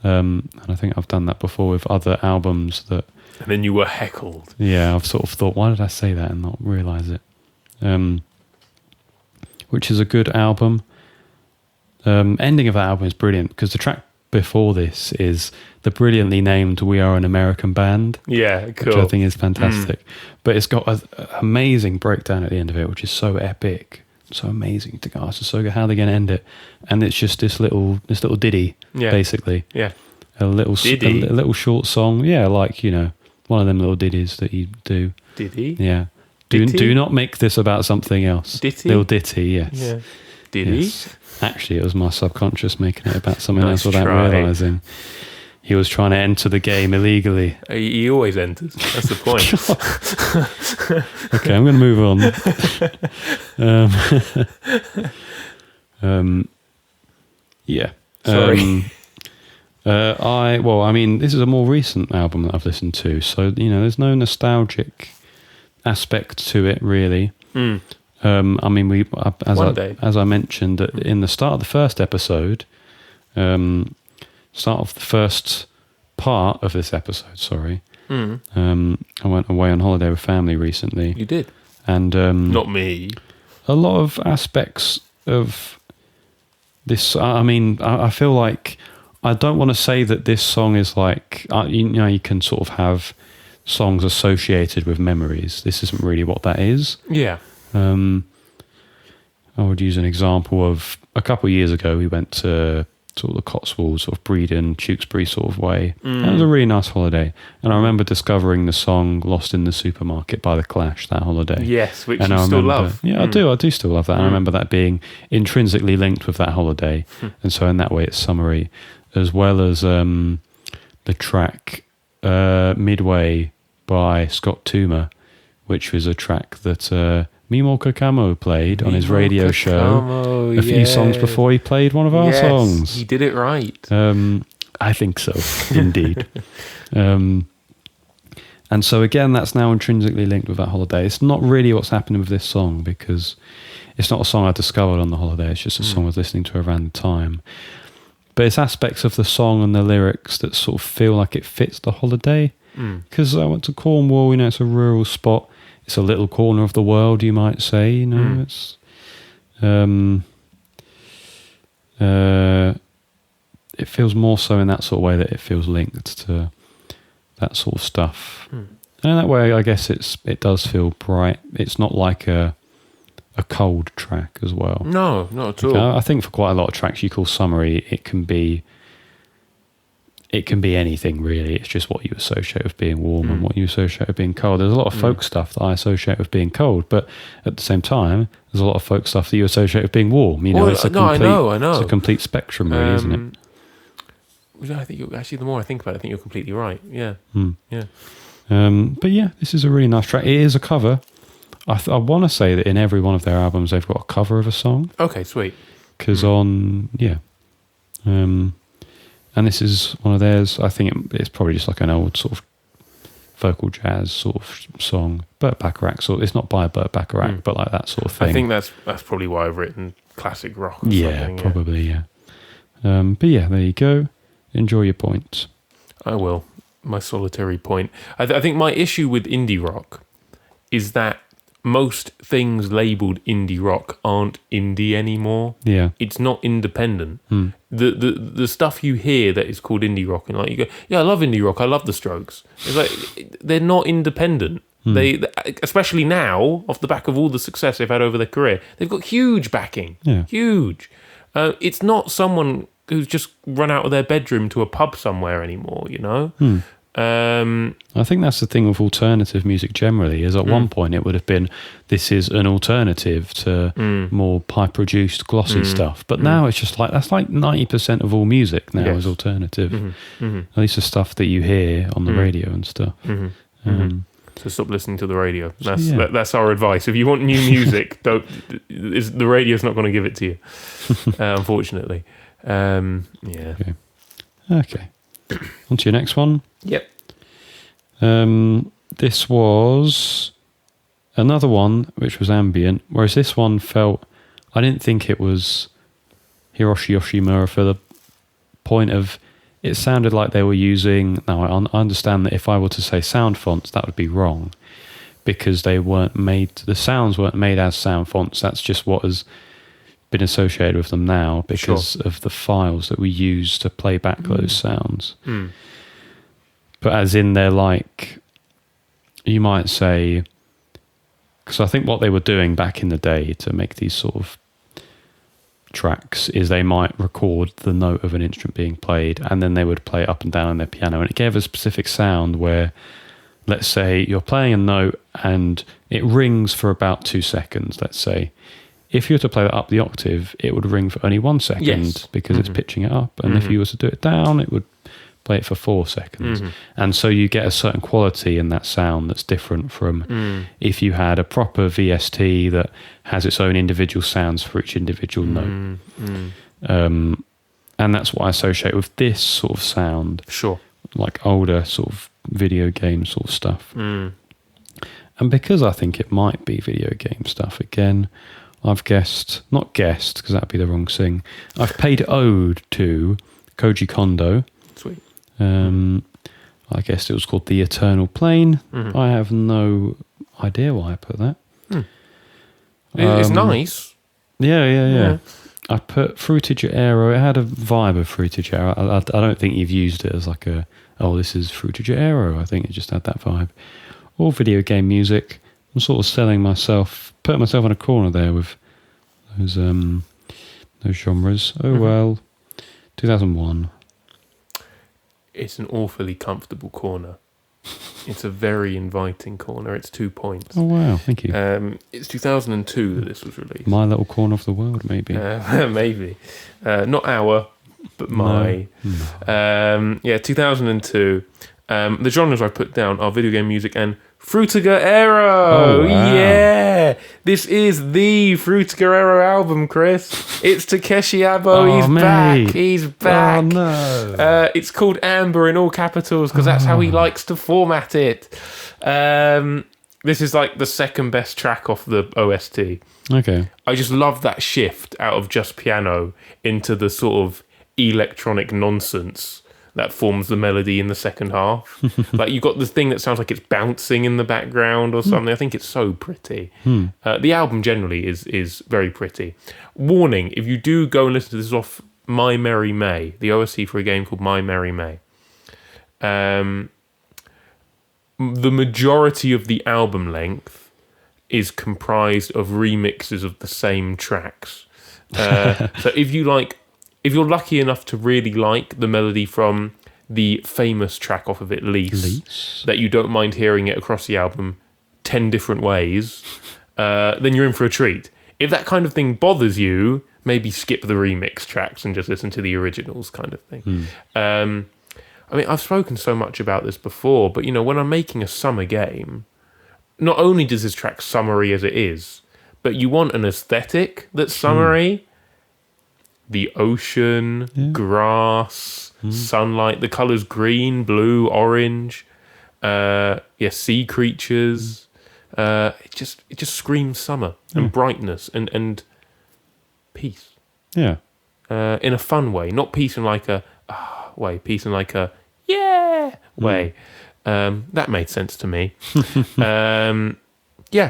and I think I've done that before with other albums that. And then you were heckled. Yeah, I've sort of thought, why did I say that and not realise it? Which is a good album. Ending of that album is brilliant because the track before this is the brilliantly named "We Are an American Band." Yeah, cool. Which I think is fantastic. But it's got an amazing breakdown at the end of it, which is so epic, so amazing. To go, it's so good. How are they going to end it? And it's just this little ditty, basically. Yeah, a little ditty, a little short song. Yeah, like one of them little ditties that you do. Ditty. Yeah. Do not make this about something else. Ditty. Little ditty. Yes. Yeah. Ditty. Yes. Actually, it was my subconscious making it about something else without realising. He was trying to enter the game illegally. He always enters. That's the point. Okay, I'm going to move on. Yeah. Sorry. This is a more recent album that I've listened to, so there's no nostalgic aspect to it really. As I mentioned in the start of the first episode, start of the first part of this episode, sorry. I went away on holiday with family recently. You did? And not me. A lot of aspects of this, I feel like I don't want to say that this song is like, you can sort of have songs associated with memories. This isn't really what that is. Yeah. I would use an example of a couple of years ago, we went to sort of the Cotswolds, sort of Breedon, Tewkesbury sort of way. And it was a really nice holiday. And I remember discovering the song Lost in the Supermarket by The Clash that holiday. Yes, which and you still love. Yeah, I do still love that. And I remember that being intrinsically linked with that holiday. And so in that way it's summery, as well as the track Midway by Scott Toomer, which was a track that Mimo Kakamo played on his radio show a few songs before he played one of our songs. He did it right. I think so, indeed. And so again, that's now intrinsically linked with that holiday. It's not really what's happening with this song, because it's not a song I discovered on the holiday. It's just a song I was listening to around the time. But it's aspects of the song and the lyrics that sort of feel like it fits the holiday. Because I went to Cornwall, it's a rural spot. It's a little corner of the world, you might say. It's it feels more so in that sort of way that it feels linked to that sort of stuff. And in that way, I guess it does feel bright. It's not like a cold track as well. No, not at all. I think for quite a lot of tracks you call summery, it can be anything really. It's just what you associate with being warm and what you associate with being cold. There's a lot of folk stuff that I associate with being cold, but at the same time, there's a lot of folk stuff that you associate with being warm. It's a complete spectrum, really, isn't it? I think the more I think about it, I think you're completely right. Yeah, yeah. But yeah, this is a really nice track. It is a cover. I want to say that in every one of their albums, they've got a cover of a song. Okay, sweet. Because and this is one of theirs. I think it's probably just like an old sort of vocal jazz sort of song. Burt Bacharach, it's not by Burt Bacharach, but like that sort of thing. I think that's probably why I've written classic rock. Or something, probably, yeah. But yeah, there you go. Enjoy your points. I will. My solitary point. I think my issue with indie rock is that most things labelled indie rock aren't indie anymore. Yeah. It's not independent. The stuff you hear that is called indie rock, and like you go, yeah, I love indie rock, I love the Strokes. It's like they're not independent. They, especially now, off the back of all the success they've had over their career, they've got huge backing. Yeah. Huge. It's not someone who's just run out of their bedroom to a pub somewhere anymore, I think that's the thing with alternative music generally, is at one point it would have been, this is an alternative to more high-produced, glossy stuff. But now it's just like, that's like 90% of all music now is alternative. At least the stuff that you hear on the radio and stuff. So stop listening to the radio. That's our advice. If you want new music, the radio's not going to give it to you, unfortunately. Okay. On to your next one. Yep. This was another one which was ambient, whereas this one felt, I didn't think it was Hiroshi Yoshimura for the point of, it sounded like they were using, now I understand that if I were to say sound fonts, that would be wrong, because the sounds weren't made as sound fonts. That's just what has been associated with them now because of the files that we use to play back those sounds. But as in, they're like, you might say, because I think what they were doing back in the day to make these sort of tracks is they might record the note of an instrument being played and then they would play it up and down on their piano, and it gave a specific sound where, let's say you're playing a note and it rings for about 2 seconds, let's say. If you were to play that up the octave, it would ring for only 1 second because it's pitching it up. And if you were to do it down, it would play it for 4 seconds. And so you get a certain quality in that sound that's different from if you had a proper VST that has its own individual sounds for each individual note. And that's what I associate with this sort of sound. Sure. Like older sort of video game sort of stuff. And because I think it might be video game stuff, again, I've not guessed, because that'd be the wrong thing. I've paid ode to Koji Kondo. Sweet. I guessed it was called The Eternal Plane. I have no idea why I put that. It's nice. Yeah. I put Fruitage Aero. It had a vibe of Fruitage Aero. I don't think you've used it as like this is Fruitage Aero. I think it just had that vibe. Or video game music. I'm sort of putting myself in a corner there with those genres. Oh well. 2001. It's an awfully comfortable corner. It's a very inviting corner. It's 2 points. Oh wow, thank you. It's 2002 that this was released. My little corner of the world, maybe. Maybe. Not our, but my. No. 2002. The genres I put down are video game music and Fruitiger Aero. Oh, wow. Yeah. This is the Fruitiger Aero album, Chris. It's Takeshi Abo. Oh, He's mate. back. He's back. Oh no. It's called Amber in all capitals because that's how he likes to format it. This is like the second best track off the OST. Okay. I just love that shift out of just piano into the sort of electronic nonsense that forms the melody in the second half. Like you've got this thing that sounds like it's bouncing in the background or something. I think it's so pretty. The album generally is very pretty. Warning, if you do go and listen to this off My Merry May, the OST for a game called My Merry May, the majority of the album length is comprised of remixes of the same tracks. So if you're lucky enough to really like the melody from the famous track off of it, Lease, that you don't mind hearing it across the album 10 different ways, then you're in for a treat. If that kind of thing bothers you, maybe skip the remix tracks and just listen to the originals kind of thing. I mean, I've spoken so much about this before, but, when I'm making a summer game, not only does this track summery as it is, but you want an aesthetic that's summery. The ocean, grass, sunlight, the colours green, blue, orange, sea creatures. It just screams summer and brightness and peace. Yeah. In a fun way, not peace in like a way, peace in like a way. That made sense to me.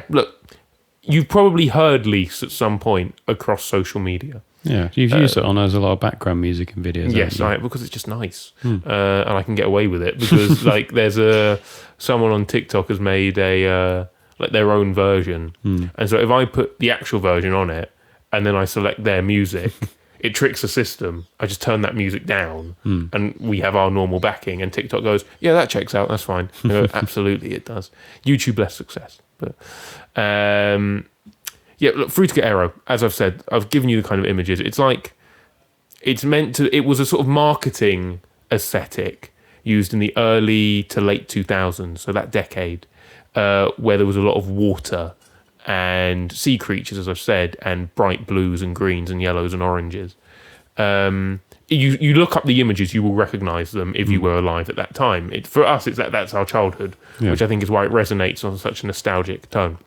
Look, you've probably heard Lease at some point across social media. Yeah, you've used it on as a lot of background music and videos. Yes, because it's just nice, and I can get away with it because like there's someone on TikTok has made a their own version, and so if I put the actual version on it and then I select their music, it tricks the system. I just turn that music down, and we have our normal backing, and TikTok goes, "Yeah, that checks out. That's fine." I go, absolutely, it does. YouTube less success, but. Look, Fruitiger Aero, as I've said, I've given you the kind of images. It's like, it was a sort of marketing aesthetic used in the early to late 2000s, so that decade, where there was a lot of water and sea creatures, as I've said, and bright blues and greens and yellows and oranges. You look up the images, you will recognise them if you were alive at that time. For us, that's our childhood, which I think is why it resonates on such a nostalgic tone.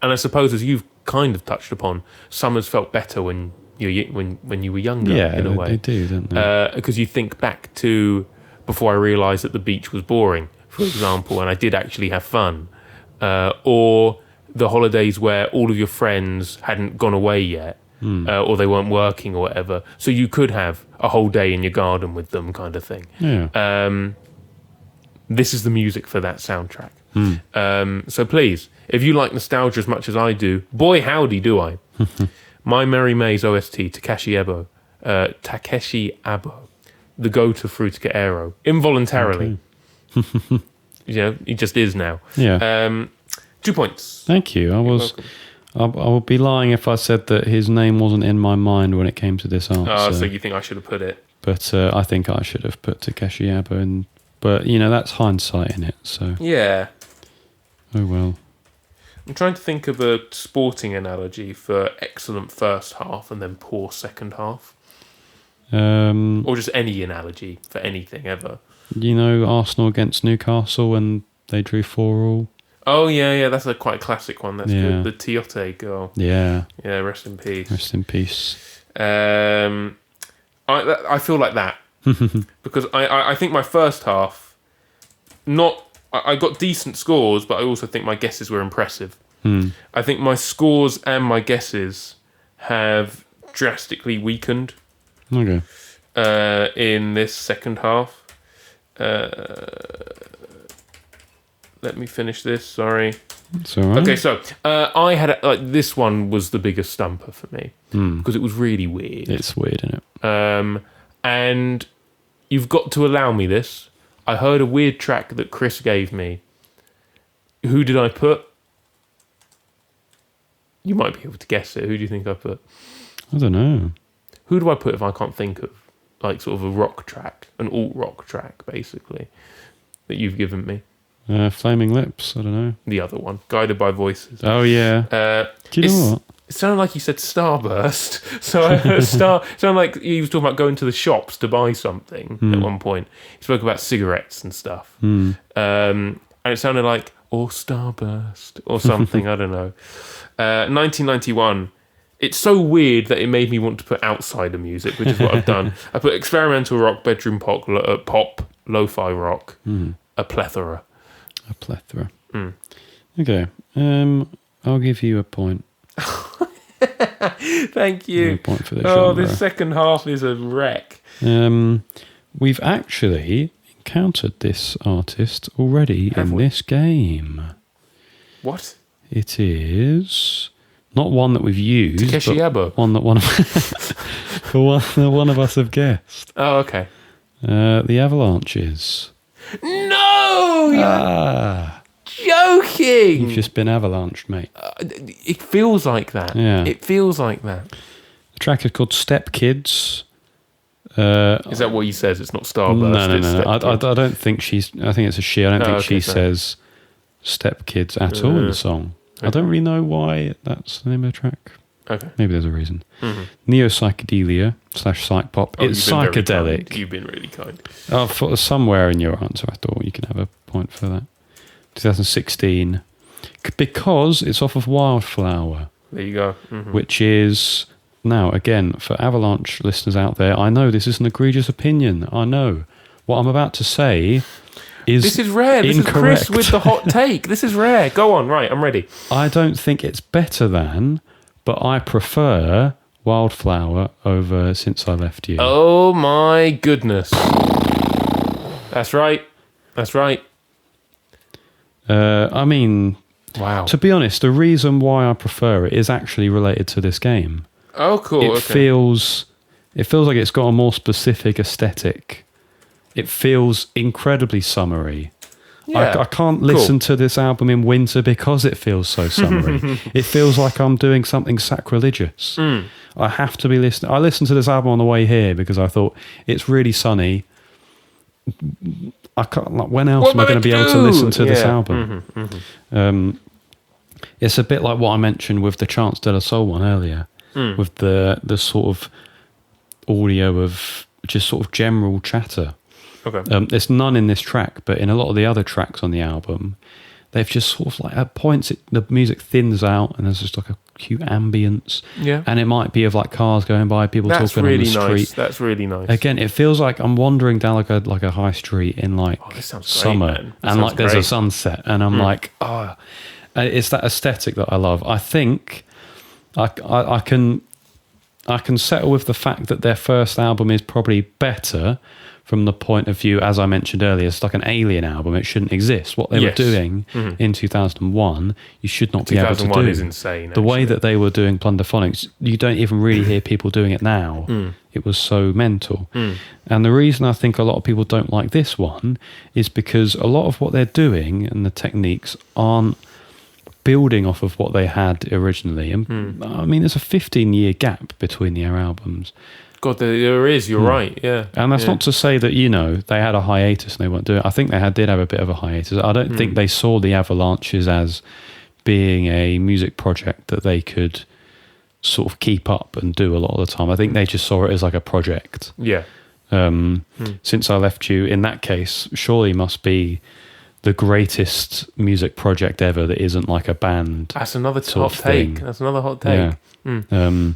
And I suppose, as you've kind of touched upon, summers felt better when you were younger, in a way. They do, don't they? Because you think back to before I realised that the beach was boring, for example, and I did actually have fun. Or the holidays where all of your friends hadn't gone away yet, or they weren't working or whatever. So you could have a whole day in your garden with them, kind of thing. Yeah. This is the music for that soundtrack. So please, if you like nostalgia as much as I do, boy howdy do I. My Merry May's OST, Takeshi Abo, the go-to Fruitiger Aero, involuntarily. Okay. He just is now. Yeah. 2 points. Thank you. I would be lying if I said that his name wasn't in my mind when it came to this answer. So you think I should have put it? But I think I should have put Takeshi Abo, but that's hindsight in it. So yeah. Oh well. I'm trying to think of a sporting analogy for excellent first half and then poor second half. Or just any analogy for anything ever. Arsenal against Newcastle when they drew 4-4. Oh, yeah, that's a quite classic one. That's good. The Tiote goal. Yeah. Yeah, rest in peace. Rest in peace. I feel like that. Because I think my first half, I got decent scores, but I also think my guesses were impressive. I think my scores and my guesses have drastically weakened. Okay. In this second half. Let me finish this, sorry. It's all right. Okay, so I had this one was the biggest stumper for me because it was really weird. It's weird, isn't it? And you've got to allow me this. I heard a weird track that Chris gave me. Who did I put? You might be able to guess it. Who do you think I put? I don't know. Who do I put if I can't think of like sort of a rock track, an alt rock track, basically, that you've given me? Flaming Lips. I don't know. The other one, Guided by Voices. Oh yeah. Do you know what? It sounded like you said Starburst. So I heard it sounded like he was talking about going to the shops to buy something at one point. He spoke about cigarettes and stuff. And it sounded like, or Starburst, or something, I don't know. 1991. It's so weird that it made me want to put outsider music, which is what I've done. I put experimental rock, bedroom pop, lo-fi rock, a plethora. A plethora. Okay. I'll give you a point. Thank you. A point for this genre. genre. This second half is a wreck. We've actually encountered this artist already in this game. What? It is not one that we've used, Takeshi but Abo. one that one of us have guessed. Oh, okay. The Avalanches. No! Ah, Joking! you've just been avalanched, mate. It feels like that. Yeah. It feels like that. The track is called Stepkids. Is that what he says? It's not Starburst. No. I don't think she's. I think it's a she. I don't think she sorry. says Stepkids at all in the song. Okay. I don't really know why that's the name of the track. Okay. Maybe there's a reason. Neo psychedelia / psych pop. It's psychedelic. You've been really kind. For somewhere in your answer, I thought you can have a point for that. 2016, because it's off of Wildflower. There you go. Which is now again for Avalanche listeners out there. I know this is an egregious opinion. I know what I'm about to say. This is rare. This incorrect. is Chris with the hot take. This is rare. Go on. Right, I'm ready. I don't think it's better than, but I prefer Wildflower over Since I Left You. Oh my goodness. That's right. That's right. I mean, wow. To be honest, the reason why I prefer it is actually related to this game. Oh, cool. It feels like it's got a more specific aesthetic. It feels incredibly summery. Yeah. I can't listen to this album in winter because it feels so summery. It feels like I'm doing something sacrilegious. I have to be listening. I listened to this album on the way here because I thought it's really sunny. I can't. Like, when else am I going to be able to listen to this album? It's a bit like what I mentioned with the Chance de la Soul one earlier, with the sort of audio of just sort of general chatter. Okay. There's none in this track, but in a lot of the other tracks on the album, they've just sort of like at points the music thins out and there's just like a cute ambience. Yeah. And it might be of like cars going by, people talking on the street. Nice. That's really nice. Again, it feels like I'm wandering down like a high street in like summer, great, and like there's a sunset, and I'm like, it's that aesthetic that I love. I think I can settle with the fact that their first album is probably better. From the point of view, as I mentioned earlier, it's like an alien album. It shouldn't exist. What they were doing in 2001, you should not be able to do. 2001 is insane. The way that they were doing Plunderphonics, you don't even really hear people doing it now. It was so mental. And the reason I think a lot of people don't like this one is because a lot of what they're doing and the techniques aren't building off of what they had originally. And I mean, there's a 15-year gap between their albums. God, there is. You're right. Yeah, and that's not to say that they had a hiatus and they weren't doing it. I think they did have a bit of a hiatus. I don't think they saw the Avalanches as being a music project that they could sort of keep up and do a lot of the time. I think they just saw it as like a project. Yeah. Since I Left You, in that case, surely must be the greatest music project ever that isn't like a band. That's another hot take. That's another hot take. Yeah.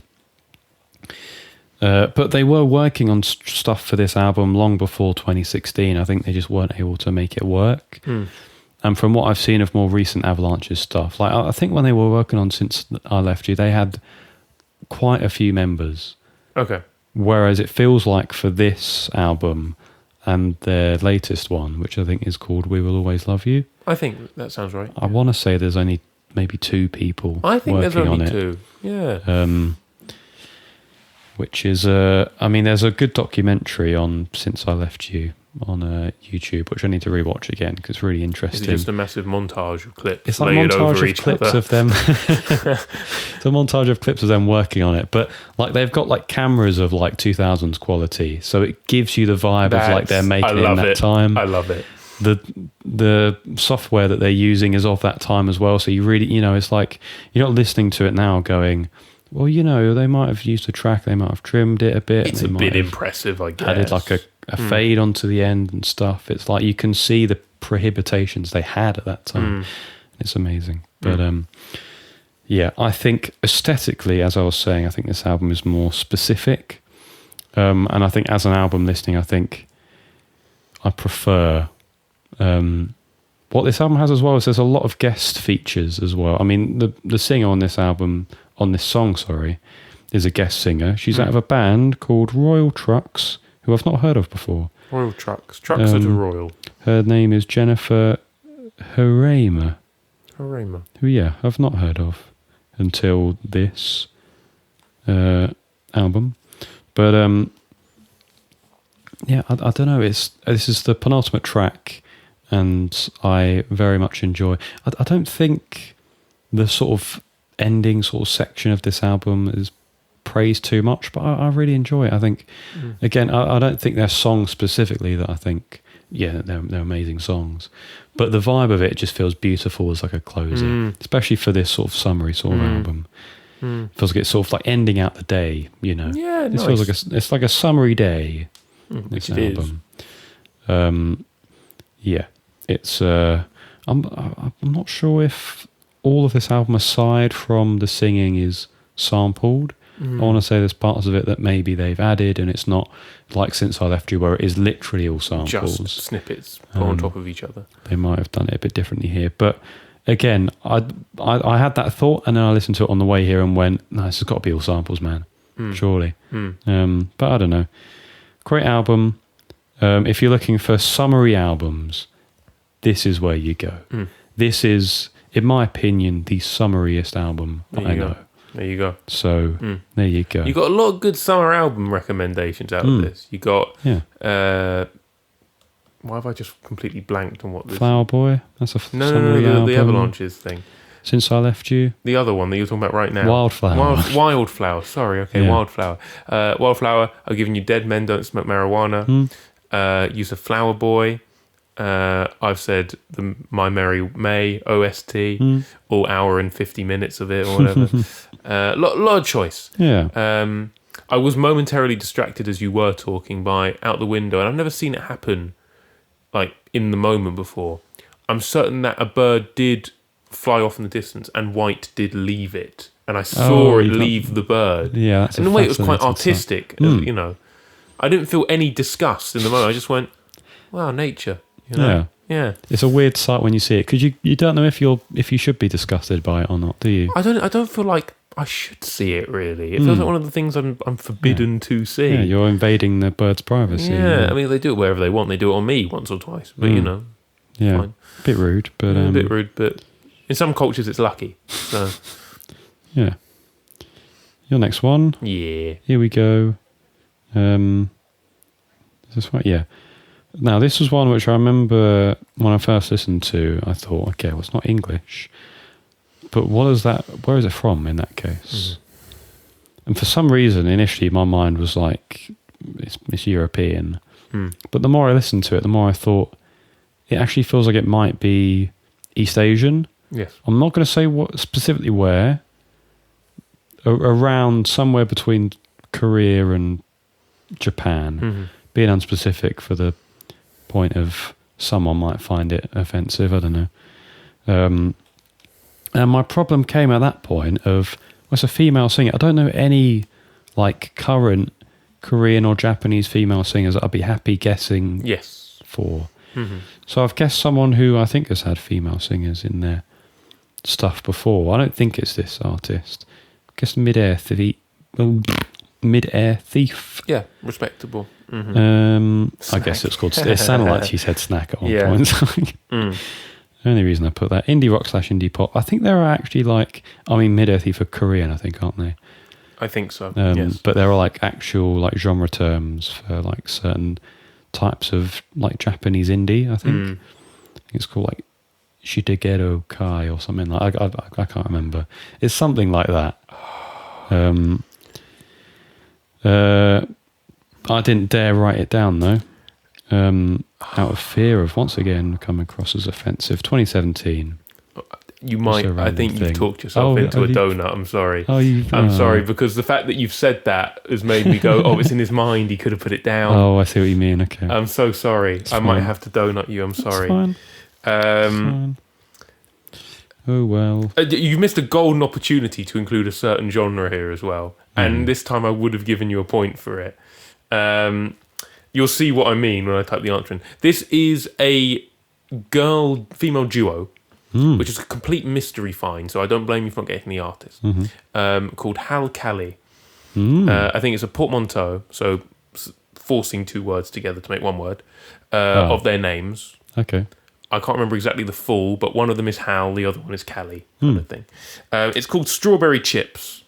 But they were working on stuff for this album long before 2016. I think they just weren't able to make it work. And from what I've seen of more recent Avalanches stuff, like I think when they were working on Since I Left You, they had quite a few members. Okay. Whereas it feels like for this album, and their latest one, which I think is called We Will Always Love You. I think that sounds right. I want to say there's only maybe 2 people I think there's working only on it. 2. Yeah. Which is, I mean, there's a good documentary on Since I Left You on YouTube, which I need to rewatch again because it's really Is interesting. it just a massive montage of clips? It's like a layered montage over of each clips other? of them. It's a montage of clips of them working on it, but like they've got like cameras of like 2000s quality, so it gives you the vibe of like they're making it in that time. I love it. The software that they're using is of that time as well, so you really, you know, it's like you're not listening to it now going, well, you know, they might have used a track, they might have trimmed it a bit. It's a bit impressive, I guess. Added like a fade onto the end and stuff. It's like you can see the prohibitions they had at that time. It's amazing. But yeah, I think aesthetically, as I was saying, I think this album is more specific. And I think as an album listening, I think I prefer what this album has as well is there's a lot of guest features as well. I mean, the singer on this album, on this song, sorry, is a guest singer. She's out of a band called Royal Trucks, who I've not heard of before. Royal Trucks. Trucks are to Royal. Her name is Jennifer Harema, who, yeah, I've not heard of until this album. But, yeah, I don't know. This is the penultimate track, and I very much enjoy. I don't think the sort of ending sort of section of this album is praised too much, but I really enjoy it. I think, again, I don't think they're songs specifically that I think, yeah, they're amazing songs, but the vibe of it just feels beautiful as like a closer, especially for this sort of summary sort of album. Feels like it's sort of like ending out the day, you know. Yeah, this nice. feels like it's like a summary day. Which This it album. is. Yeah, it's. I'm not sure if all of this album, aside from the singing, is sampled. I want to say there's parts of it that maybe they've added, and it's not like Since I Left You, where it is literally all samples. Just snippets put on top of each other. They might have done it a bit differently here, but again, I had that thought, and then I listened to it on the way here and went, "No, this has got to be all samples, man. Surely." But I don't know. Great album. If you're looking for summary albums, this is where you go. This is, in my opinion, the summariest album that I know. There you go. So there you go. You got a lot of good summer album recommendations out of this. You got why have I just completely blanked on what this? Flower Boy. That's a summary no, album. the Avalanches thing. Since I Left You. The other one that you're talking about right now. Wildflower. Wildflower. Sorry. Okay. Yeah. Wildflower. Wildflower. I've given you Dead Men Don't Smoke Marijuana. Use of Flower Boy. I've said the My Merry May OST, all hour and 50 minutes of it or whatever. Lot of choice. Yeah. I was momentarily distracted as you were talking by out the window, and I've never seen it happen like in the moment before. I'm certain that a bird did fly off in the distance and White did leave it, and I saw it leave the bird. Yeah, that's and a the way it was quite fascinating artistic, you know. I didn't feel any disgust in the moment. I just went, wow, nature. You know? Yeah. It's a weird sight when you see it because you don't know if you should be disgusted by it or not, do you? I don't feel like I should see it really. It feels like one of the things I'm forbidden to see. Yeah, you're invading the bird's privacy. Yeah, I mean they do it wherever they want. They do it on me once or twice, but you know, yeah, fine. Bit rude, but a bit rude. But in some cultures, it's lucky. So yeah, your next one. Yeah, here we go. Is this one? Yeah. Now, this was one which I remember when I first listened to, I thought, okay, well, it's not English. But what is that? Where is it from in that case? And for some reason, initially, my mind was like, it's European. But the more I listened to it, the more I thought, it actually feels like it might be East Asian. Yes. I'm not going to say what specifically where. Around somewhere between Korea and Japan. Being unspecific for the point of someone might find it offensive, I don't know. And my problem came at that point of, well, it's a female singer. I don't know any like current Korean or Japanese female singers that I'd be happy guessing for. So I've guessed someone who I think has had female singers in their stuff before. I don't think it's this artist. I guess Mid-Air Mid-Air Thief. Yeah, respectable. I guess it's called... It sounded like she said snack at one point. The only reason I put that. Indie rock / indie pop. I think there are actually Mid-Air Thief are Korean, I think, aren't they? I think so, yes. But there are like actual like genre terms for like certain types of like Japanese indie, I think. I think it's called like Shidegero Kai or something like I can't remember. It's something like that. I didn't dare write it down though. Out of fear of once again coming across as offensive. 2017. You might. I think you've talked yourself into a donut. I'm sorry. I'm sorry, because the fact that you've said that has made me go, oh, it's in his mind. He could have put it down. Oh, I see what you mean. Okay. I'm so sorry. I might have to donut you. I'm sorry. It's fine. Oh, well. You missed a golden opportunity to include a certain genre here as well. And this time I would have given you a point for it. You'll see what I mean when I type the answer in. This is a female duo. Which is a complete mystery find, so I don't blame you for not getting the artist. Called HALCALI. I think it's a portmanteau, so forcing two words together to make one word, of their names. Okay. I can't remember exactly the full, but one of them is Hal, the other one is Callie, kind of thing. It's called Strawberry Chips.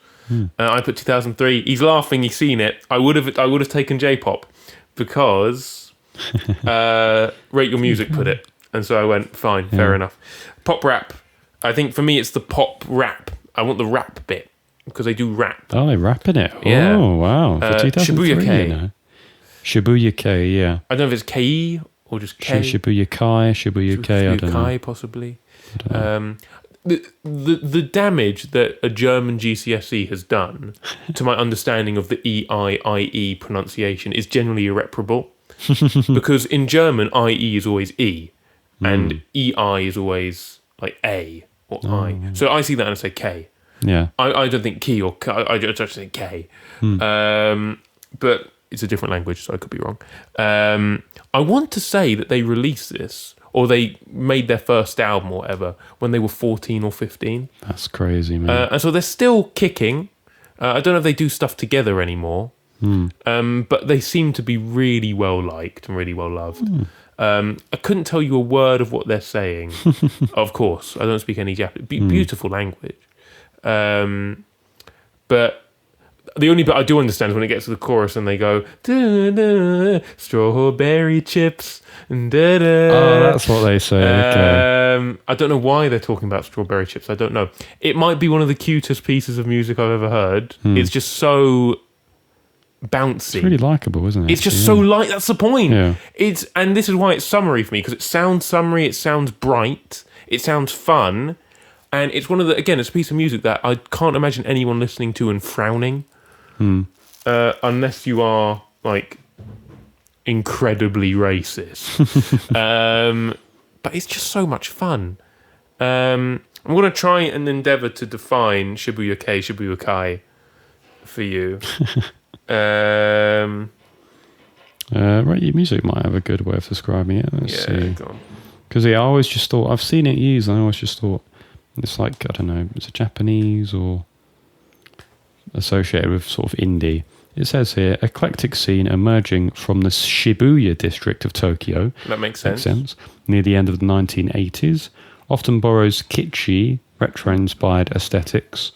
I put 2003. He's laughing, he's seen it. I would have taken J-pop, because Rate Your Music put it. And so I went, fine, fair enough. Pop rap. I think for me it's the pop rap. I want the rap bit, because they do rap. Oh, they're rapping it. Yeah. Oh, wow. For 2003, Shibuya K. you know. Shibuya K, yeah. I don't know if it's K-E or just K. Shibuya Kai, Shibuya K, I don't know. Kai, possibly. The damage that a German GCSE has done to my understanding of the E-I-I-E pronunciation is generally irreparable. Because in German, I-E is always E. And E-I is always like A or I. Yeah. So I see that and I say K. Yeah. I don't think K or K. I just think K. But it's a different language, so I could be wrong. I want to say that they released this, or they made their first album or whatever, when they were 14 or 15. That's crazy, man. And so they're still kicking. I don't know if they do stuff together anymore. But they seem to be really well liked and really well loved. I couldn't tell you a word of what they're saying. Of course, I don't speak any Japanese. Beautiful language. But the only bit I do understand is when it gets to the chorus and they go, strawberry chips. Oh, that's what they say. Okay. I don't know why they're talking about strawberry chips. I don't know. It might be one of the cutest pieces of music I've ever heard. It's just so bouncy. It's really likeable, isn't it? It's just so light. That's the point. Yeah. And this is why it's summery for me, because it sounds summery, it sounds bright, it sounds fun, and it's one of the, again, it's a piece of music that I can't imagine anyone listening to and frowning, unless you are like incredibly racist. But it's just so much fun. I'm going to try and endeavour to define Shibuya Kei, Shibuya Kai for you. Right, your music might have a good way of describing it. Let's see. Because I always just thought, I've seen it used, and I always just thought it's like, I don't know, is it Japanese or associated with sort of indie? It says here, eclectic scene emerging from the Shibuya district of Tokyo. That makes sense. Near the end of the 1980s. Often borrows kitschy, retro-inspired aesthetics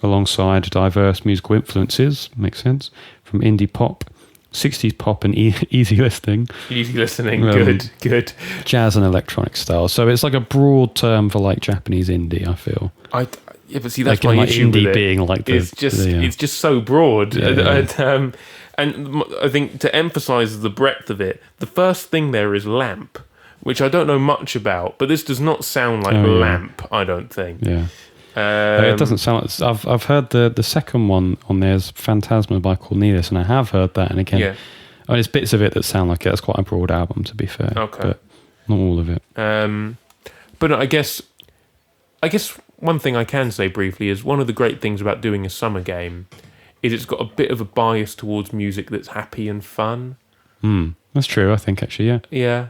alongside diverse musical influences, makes sense, from indie pop, 60s pop and easy listening. Easy listening, good. Jazz and electronic styles. So it's like a broad term for like Japanese indie, I feel. Yeah, but see, that's like my like issue indie with it. Being like it's just so broad. Yeah. And I think to emphasise the breadth of it, the first thing there is lamp, which I don't know much about, but this does not sound like lamp, I don't think. Yeah. It doesn't sound like... I've heard the second one on there is Phantasma by Cornelius, and I have heard that, and again, there's bits of it that sound like it. It's quite a broad album, to be fair. Okay. But not all of it. But I guess one thing I can say briefly is one of the great things about doing a summer game is it's got a bit of a bias towards music that's happy and fun. That's true, I think, actually, Yeah.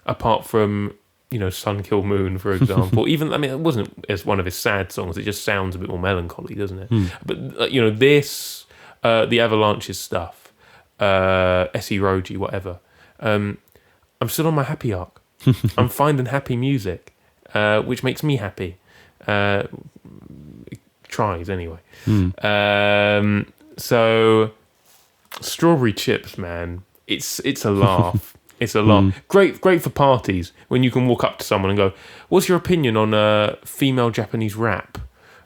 Apart from, Sun Kill Moon, for example. It wasn't as one of his sad songs. It just sounds a bit more melancholy, doesn't it? But, this, the Avalanches stuff, S.E.Rogie, whatever. I'm still on my happy arc. I'm finding happy music, which makes me happy. It tries anyway. So strawberry chips, man, it's a laugh. It's a laugh. Great for parties when you can walk up to someone and go, "What's your opinion on female Japanese rap?"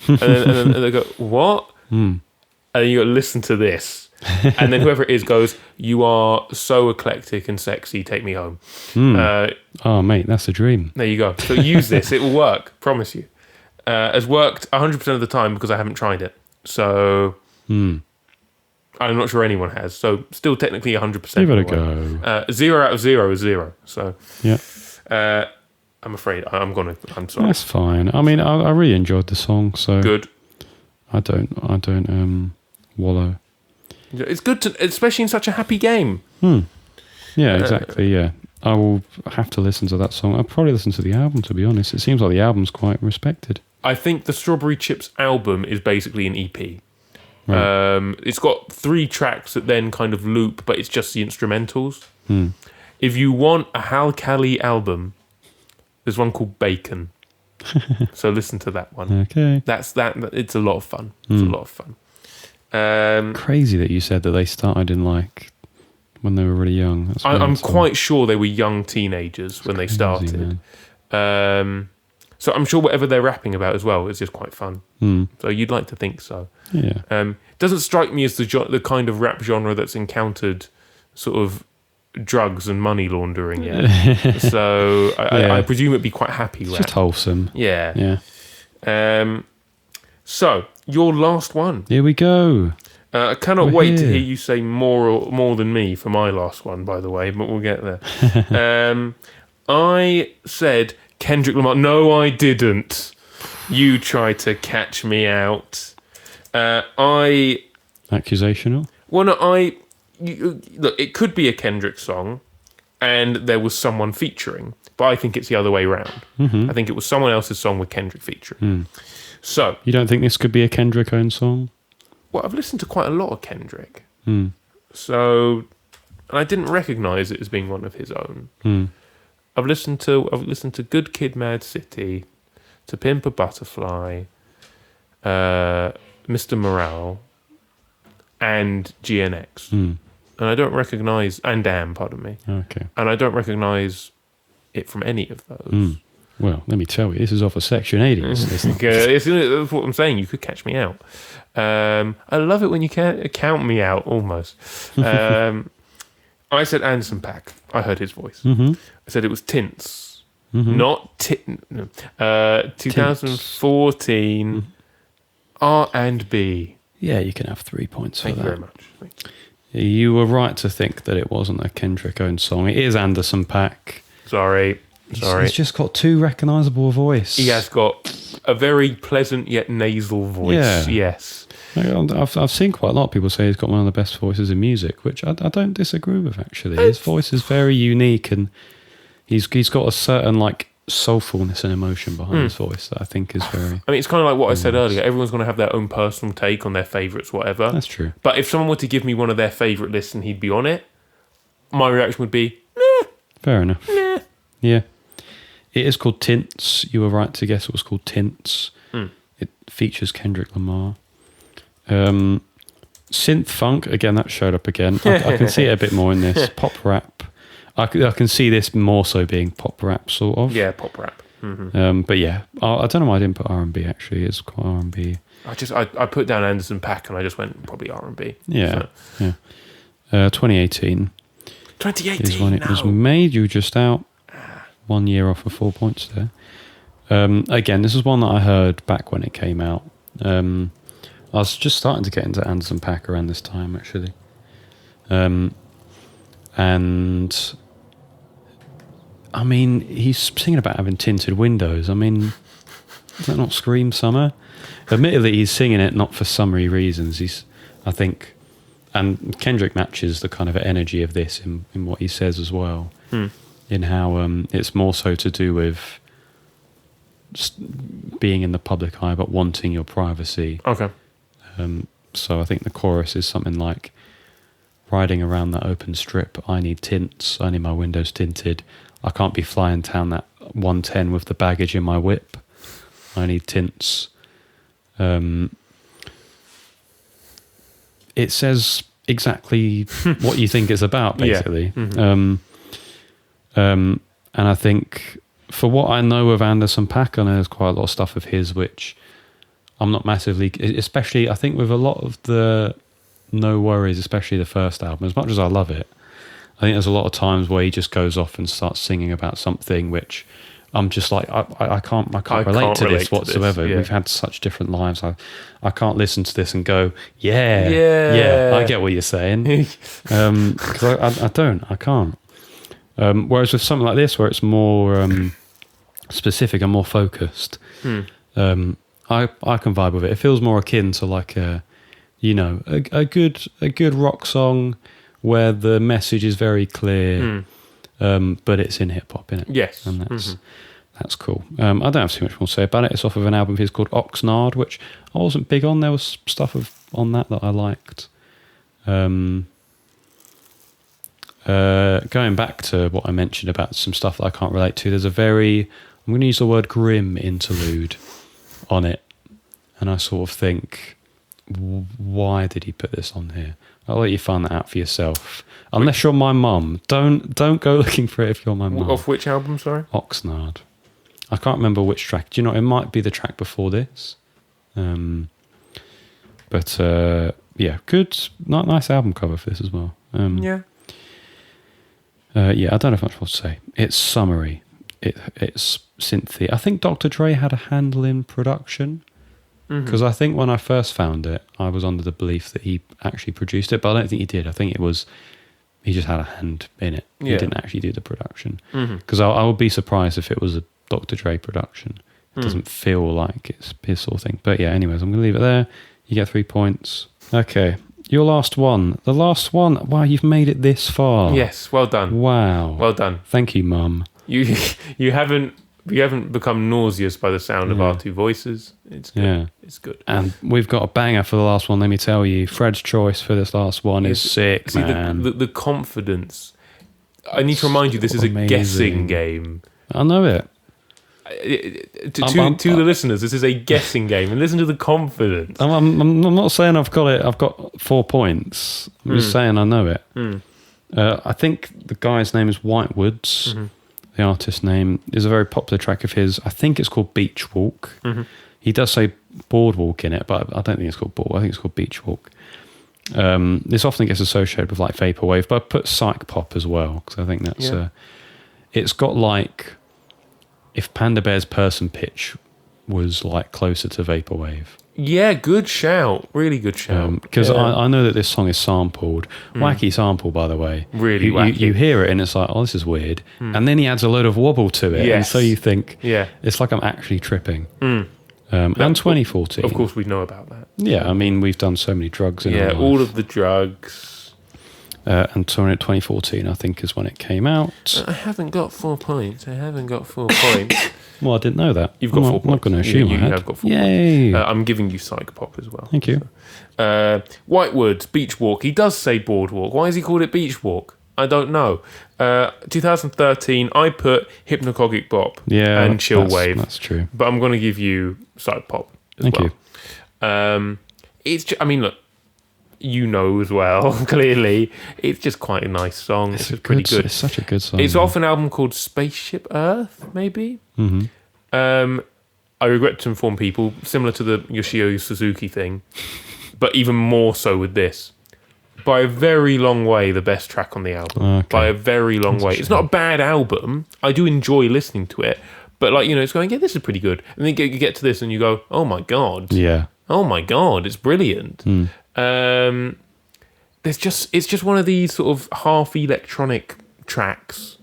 and then they go, "What?" And then you got to listen to this. And then whoever it is goes, "You are so eclectic and sexy, take me home." Oh, mate, that's a dream. There you go. So use this. It will work. Promise you. Has worked 100% of the time because I haven't tried it. So I'm not sure anyone has. So still technically 100%. Give it a go. 0 out of 0 is 0. So yeah. I'm afraid I'm sorry. That's fine. I mean, I really enjoyed the song. So Good. I don't wallow. It's good to, especially in such a happy game. Yeah, exactly. Yeah, I will have to listen to that song. I'll probably listen to the album, to be honest. It seems like the album's quite respected. I think the Strawberry Chips album is basically an EP. Right. It's got 3 tracks that then kind of loop, but it's just the instrumentals. If you want a HALCALI album, there's one called Bacon. So listen to that one. Okay. That's that. It's a lot of fun. It's a lot of fun. Crazy that you said that they started in when they were really young. That's I'm quite sure they were young teenagers when they started. So I'm sure whatever they're rapping about as well is just quite fun. So you'd like to think so. Yeah. Doesn't strike me as the kind of rap genre that's encountered sort of drugs and money laundering yet. So I presume it'd be quite happy rap. Just wholesome. Yeah. So your last one. Here we go. I cannot wait to hear you say more than me for my last one, by the way, but we'll get there. I said Kendrick Lamar. No, I didn't. You tried to catch me out. Accusational? Well, no, look, it could be a Kendrick song and there was someone featuring, but I think it's the other way around. I think it was someone else's song with Kendrick featuring. So you don't think this could be a Kendrick-owned song? Well, I've listened to quite a lot of Kendrick. So, and I didn't recognise it as being one of his own. I've listened to Good Kid, Mad City, To Pimp a Butterfly, Mr. Morale, and GNX. And I don't recognise, and Damn, pardon me. Okay. And I don't recognise it from any of those. Well, let me tell you, this is off a Section 80. That's what I'm saying. You could catch me out. I love it when you can count me out, almost. I said Anderson .Paak. I heard his voice. I said it was Tints. Not 2014 R&B. Yeah, you can have 3 points for that. Thank you very much. You were right to think that it wasn't a Kendrick-owned song. It is Anderson .Paak. Sorry. He's just got too recognisable a voice. He has got a very pleasant yet nasal voice. Yeah. Yes. I've seen quite a lot of people say he's got one of the best voices in music, which I don't disagree with, actually. His voice is very unique, and he's got a certain soulfulness and emotion behind his voice that I think is very... I mean, it's kind of like what I said earlier. Everyone's going to have their own personal take on their favourites, whatever. That's true. But if someone were to give me one of their favourite lists and he'd be on it, my reaction would be, nah. Fair enough. Nah. Yeah. It is called Tints. You were right to guess it was called Tints. It features Kendrick Lamar. Synth funk, again, that showed up again. I can see it a bit more in this. Pop rap. I can see this more so being pop rap, sort of. Yeah, pop rap. But yeah, I don't know why I didn't put R&B, actually. It's quite R&B. I put down Anderson .Paak and I just went probably R&B. Yeah, so. Yeah. 2018. 2018 is when it was made. You were just out. 1 year off of 4 points there. Again, this is one that I heard back when it came out. I was just starting to get into Anderson .Paak around this time, actually. And I mean, he's singing about having tinted windows. I mean, does that not scream summer? Admittedly, he's singing it not for summery reasons. I think, and Kendrick matches the kind of energy of this in what he says as well. In how it's more so to do with being in the public eye, but wanting your privacy. Okay. So I think the chorus is something like, riding around that open strip, I need tints, I need my windows tinted. I can't be flying down that 110 with the baggage in my whip. I need tints. It says exactly what you think it's about, basically. Yeah. Mm-hmm. And I think for what I know of Anderson .Paak, I know there's quite a lot of stuff of his which I'm not massively, especially I think with a lot of the No Worries, especially the first album, as much as I love it, I think there's a lot of times where he just goes off and starts singing about something which I'm just like, I can't relate to this whatsoever. Yeah. We've had such different lives. I can't listen to this and go, yeah, I get what you're saying. Because I can't. Whereas with something like this, where it's more specific and more focused, I can vibe with it. It feels more akin to like a good rock song where the message is very clear, but it's in hip hop, innit? Yes, and that's cool. I don't have too much more to say about it. It's off of an album of his called Oxnard, which I wasn't big on. There was stuff on that I liked. Going back to what I mentioned about some stuff that I can't relate to, there's a I'm going to use the word grim interlude on it, and I sort of think, why did he put this on here? I'll let you find that out for yourself. Unless you're my mum, don't go looking for it if you're my mum. Off which album, sorry? Oxnard. I can't remember which track. Do you know? It might be the track before this. But yeah, good, nice album cover for this as well. Yeah, I don't have much more to say. It's summery. It's synthy. I think Dr. Dre had a handle in production, because I think when I first found it, I was under the belief that he actually produced it, but I don't think he did. I think he just had a hand in it. He didn't actually do the production. Because I would be surprised if it was a Dr. Dre production. It doesn't feel like it's his sort of thing. But yeah, anyways, I'm going to leave it there. You get 3 points. Okay. Your last one. The last one. Wow, you've made it this far. Yes, well done. Wow. Well done. Thank you, Mum. You haven't become nauseous by the sound of our two voices. It's good. Yeah. It's good. And we've got a banger for the last one, let me tell you. Fred's choice for this last one is sick, man. The confidence. I need to remind you, this is a guessing game. I know it. To the listeners, this is a guessing game, and listen to the confidence. I'm not saying I've got it. I've got 4 points. I'm just saying I know it. I think the guy's name is Whitewoods. The artist's name is a very popular track of his. I think it's called Beach Walk. He does say Boardwalk in it, but I don't think it's called Boardwalk. I think it's called Beach Walk. This often gets associated with like vaporwave, but I put psych pop as well, because I think that's it's got like if Panda Bear's person pitch was like closer to vaporwave. Yeah, good shout. Really good shout. Because I know that this song is sampled. Wacky sample, by the way. Really wacky. You hear it and it's like, oh, this is weird. And then he adds a load of wobble to it. And so you think, it's like I'm actually tripping. And 2014. Of course, we know about that. Yeah, I mean, we've done so many drugs in our life. All of the drugs. And 2014, I think, is when it came out. I haven't got 4 points. Well, I didn't know that. You've got 4 points. I'm not going to assume you I had. have got 4 Yay. points. I'm giving you psych pop as well. Thank you. So. Whitewoods, Beach Walk. He does say Boardwalk. Why has he called it Beach Walk? I don't know. 2013, I put Hypnagogic Bop and Chill Wave. That's true. But I'm going to give you psych pop as Thank well. you. It's just, I mean, look, you know as well, clearly. It's just quite a nice song. It's just pretty good. It's such a good song. It's off an album called Spaceship Earth, maybe? I regret to inform people, similar to the Yoshio Suzuki thing, but even more so with this. By a very long way, the best track on the album. Okay. By a very long way. It's not a bad album. I do enjoy listening to it. But, like, it's going, this is pretty good. And then you get to this and you go, oh, my God. Yeah. Oh, my God, it's brilliant. It's just one of these sort of half electronic tracks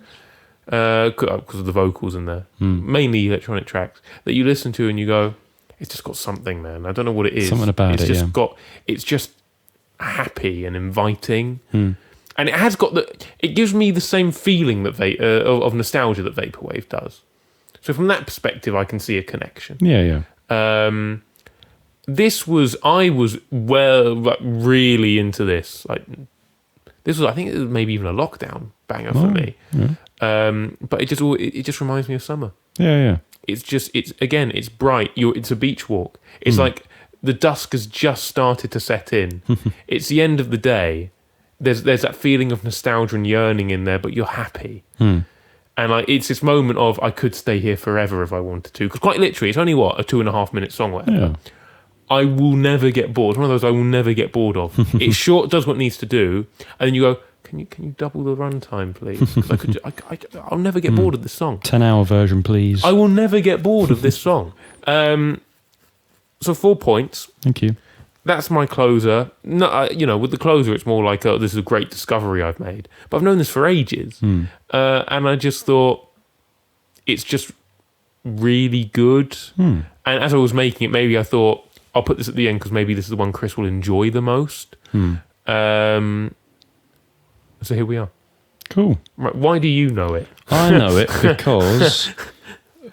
because of the vocals in there, mainly electronic tracks that you listen to and you go, it's just got something, man. I don't know what it is. Something about it's just happy and inviting, and it has got it gives me the same feeling that of nostalgia that vaporwave does. So from that perspective, I can see a connection. Yeah. I was really into this. Like, this was, I think it was maybe even a lockdown banger for me. Yeah. But it just reminds me of summer. Yeah. It's bright. It's a beach walk. It's like the dusk has just started to set in. It's the end of the day. There's that feeling of nostalgia and yearning in there, but you're happy. And like, it's this moment of, I could stay here forever if I wanted to. Because quite literally, it's only a 2.5 minute song, whatever. Yeah. I will never get bored. One of those I will never get bored of. It's short, does what it needs to do, and then you go, can you double the runtime, please? Because I'll never get bored of this song. 10-hour version, please. I will never get bored of this song. So 4 points. Thank you. That's my closer. No, with the closer, it's more like, this is a great discovery I've made. But I've known this for ages, and I just thought it's just really good. And as I was making it, maybe I thought, I'll put this at the end because maybe this is the one Chris will enjoy the most. So here we are. Cool. Right, why do you know it? I know it because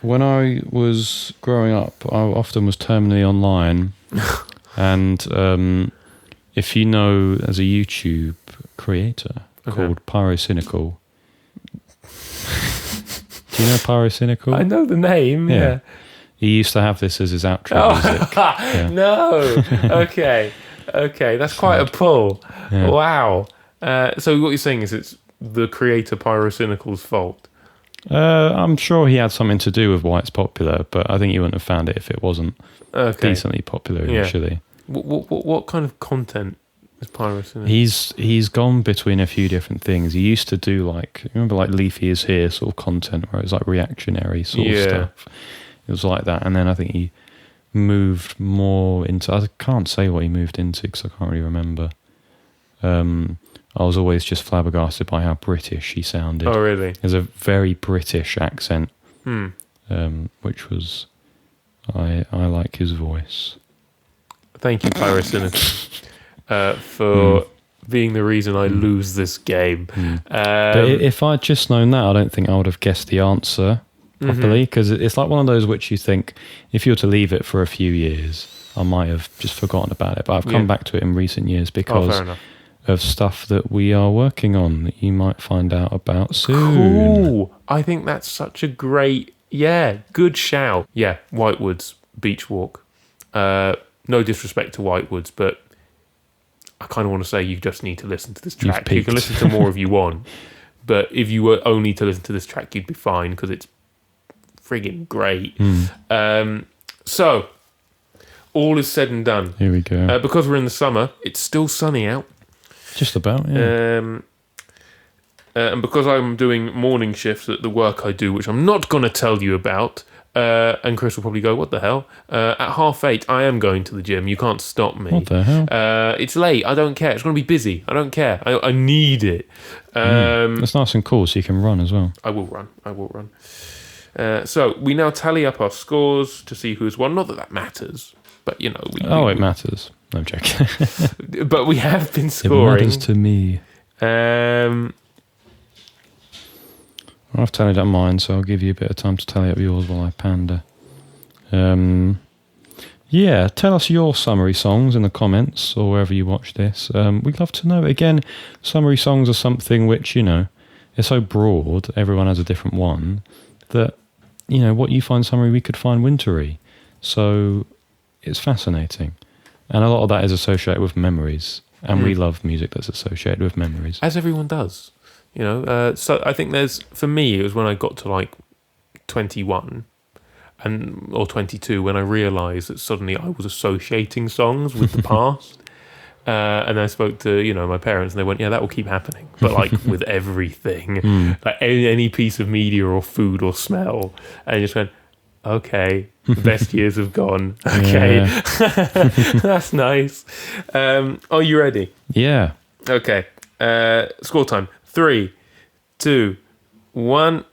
when I was growing up, I often was terminally online. And if you know, there's a YouTube creator called Pyrocynical. Do you know Pyrocynical? I know the name, yeah. He used to have this as his outro music. Yeah. No. Okay. That's quite a pull. Yeah. Wow. So what you're saying is it's the creator Pyrocynical's fault? I'm sure he had something to do with why it's popular, but I think you wouldn't have found it if it wasn't decently popular initially. What kind of content is Pyrocynical? He's gone between a few different things. He used to do remember Leafy is Here sort of content where it was like reactionary sort of stuff. It was like that, and then I think he moved more into, I can't say what he moved into because I can't really remember. I was always just flabbergasted by how British he sounded. Oh, really? There's a very British accent, which was, I like his voice. Thank you, Pyrocynical, for being the reason I lose this game. But if I'd just known that, I don't think I would have guessed the answer properly, because it's like one of those which you think, if you were to leave it for a few years, I might have just forgotten about it. But I've come back to it in recent years because of stuff that we are working on that you might find out about soon. Cool. I think that's such a great, good shout. Yeah, Whitewoods, Beach Walk. No disrespect to Whitewoods, but I kind of want to say you just need to listen to this track. You can listen to more if you want, but if you were only to listen to this track, you'd be fine because it's friggin' great. So, all is said and done. Here we go. Because we're in the summer, it's still sunny out. Just about, yeah. And because I'm doing morning shifts at the work I do, which I'm not going to tell you about, and Chris will probably go, what the hell? At 8:30, I am going to the gym. You can't stop me. What the hell? It's late. I don't care. It's going to be busy. I don't care. I need it. It's nice and cool, so you can run as well. I will run. So we now tally up our scores to see who's won. Not that matters, but it matters. No, I'm joking. But we have been scoring. It matters to me. I've tallied up mine, so I'll give you a bit of time to tally up yours while I pander. Tell us your summary songs in the comments or wherever you watch this. We'd love to know. Again, summary songs are something which, they're so broad, everyone has a different one, that, what you find summery, we could find wintery. So it's fascinating. And a lot of that is associated with memories. And we love music that's associated with memories. As everyone does. So I think for me, it was when I got to 21 or 22 when I realised that suddenly I was associating songs with the past. And I spoke to, my parents and they went, yeah, that will keep happening. But with everything, any piece of media or food or smell. And I just went, okay, the best years have gone. Okay, that's nice. Are you ready? Yeah. Okay. Score time. 3, 2, 1.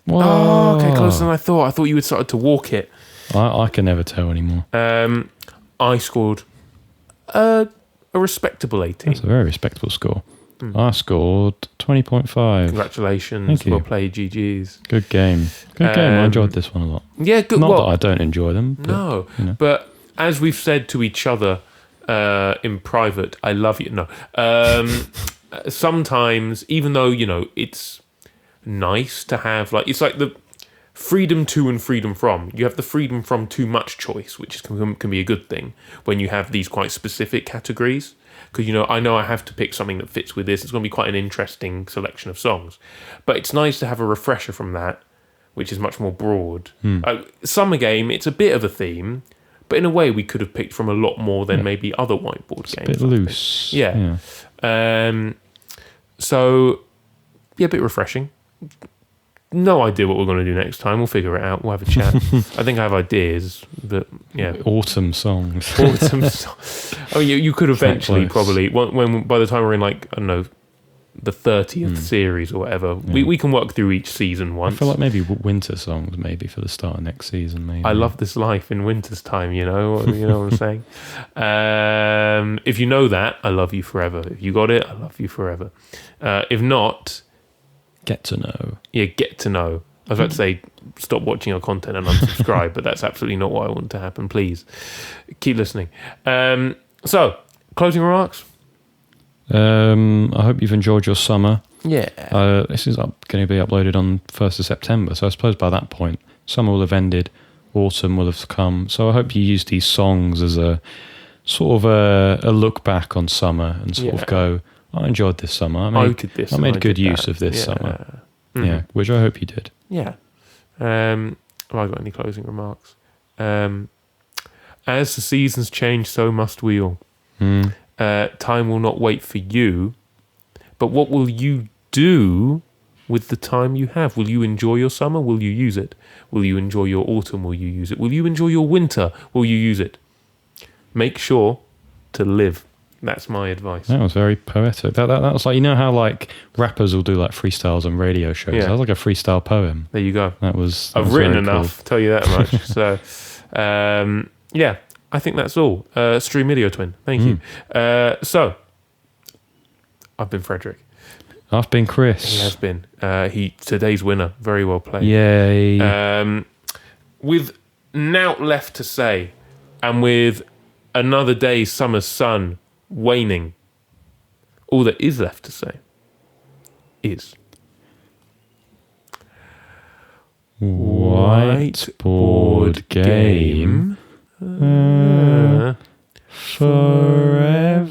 Whoa. Oh, okay, closer than I thought. I thought you had started to walk it. I can never tell anymore. I scored a respectable 18. That's a very respectable score. I scored 20.5. Congratulations. Thank you. Well played, GG's. Good game. Good game. I enjoyed this one a lot. Yeah, good. Not that I don't enjoy them. But, No. you know. But as we've said to each other in private, I love you. No. Sometimes, even though, it's nice to have, it's like the freedom to and freedom from. You have the freedom from too much choice, which can be a good thing when you have these quite specific categories. Because, I know I have to pick something that fits with this. It's going to be quite an interesting selection of songs. But it's nice to have a refresher from that, which is much more broad. Summer Game, it's a bit of a theme, but in a way we could have picked from a lot more than maybe other whiteboard games. A bit loose. Yeah. So, a bit refreshing. No idea what we're going to do next time. We'll figure it out. We'll have a chat. I think I have ideas, but yeah. Autumn songs. Oh, you could eventually probably when by the time we're in I don't know, the 30th series or whatever, we can work through each season once. I feel like maybe winter songs maybe for the start of next season. Maybe I love this life in winter's time. You know what I'm saying. If you know that, I love you forever. If you got it, I love you forever. If not. Get to know. Yeah, get to know. I was about to say, stop watching our content and unsubscribe, but that's absolutely not what I want to happen. Please, keep listening. So, closing remarks? I hope you've enjoyed your summer. Yeah. This is going to be uploaded on 1st of September, so I suppose by that point, summer will have ended, autumn will have come. So I hope you use these songs as a sort of a look back on summer and sort of go, I enjoyed this summer. I made good use of this summer. Mm-hmm. Yeah, which I hope you did. Yeah. Have I got any closing remarks? As the seasons change, so must we all. Time will not wait for you, but what will you do with the time you have? Will you enjoy your summer? Will you use it? Will you enjoy your autumn? Will you use it? Will you enjoy your winter? Will you use it? Make sure to live. That's my advice. That was very poetic. That was like, how rappers will do freestyles on radio shows. Yeah. That was like a freestyle poem. There you go. I've written enough, cool. Tell you that much. So, I think that's all. Stream Video Twin. Thank you. So, I've been Frederick. I've been Chris. He has been. Today's winner. Very well played. Yay. With nought left to say, and with another day's summer sun waning, all that is left to say is Whiteboard Game forever.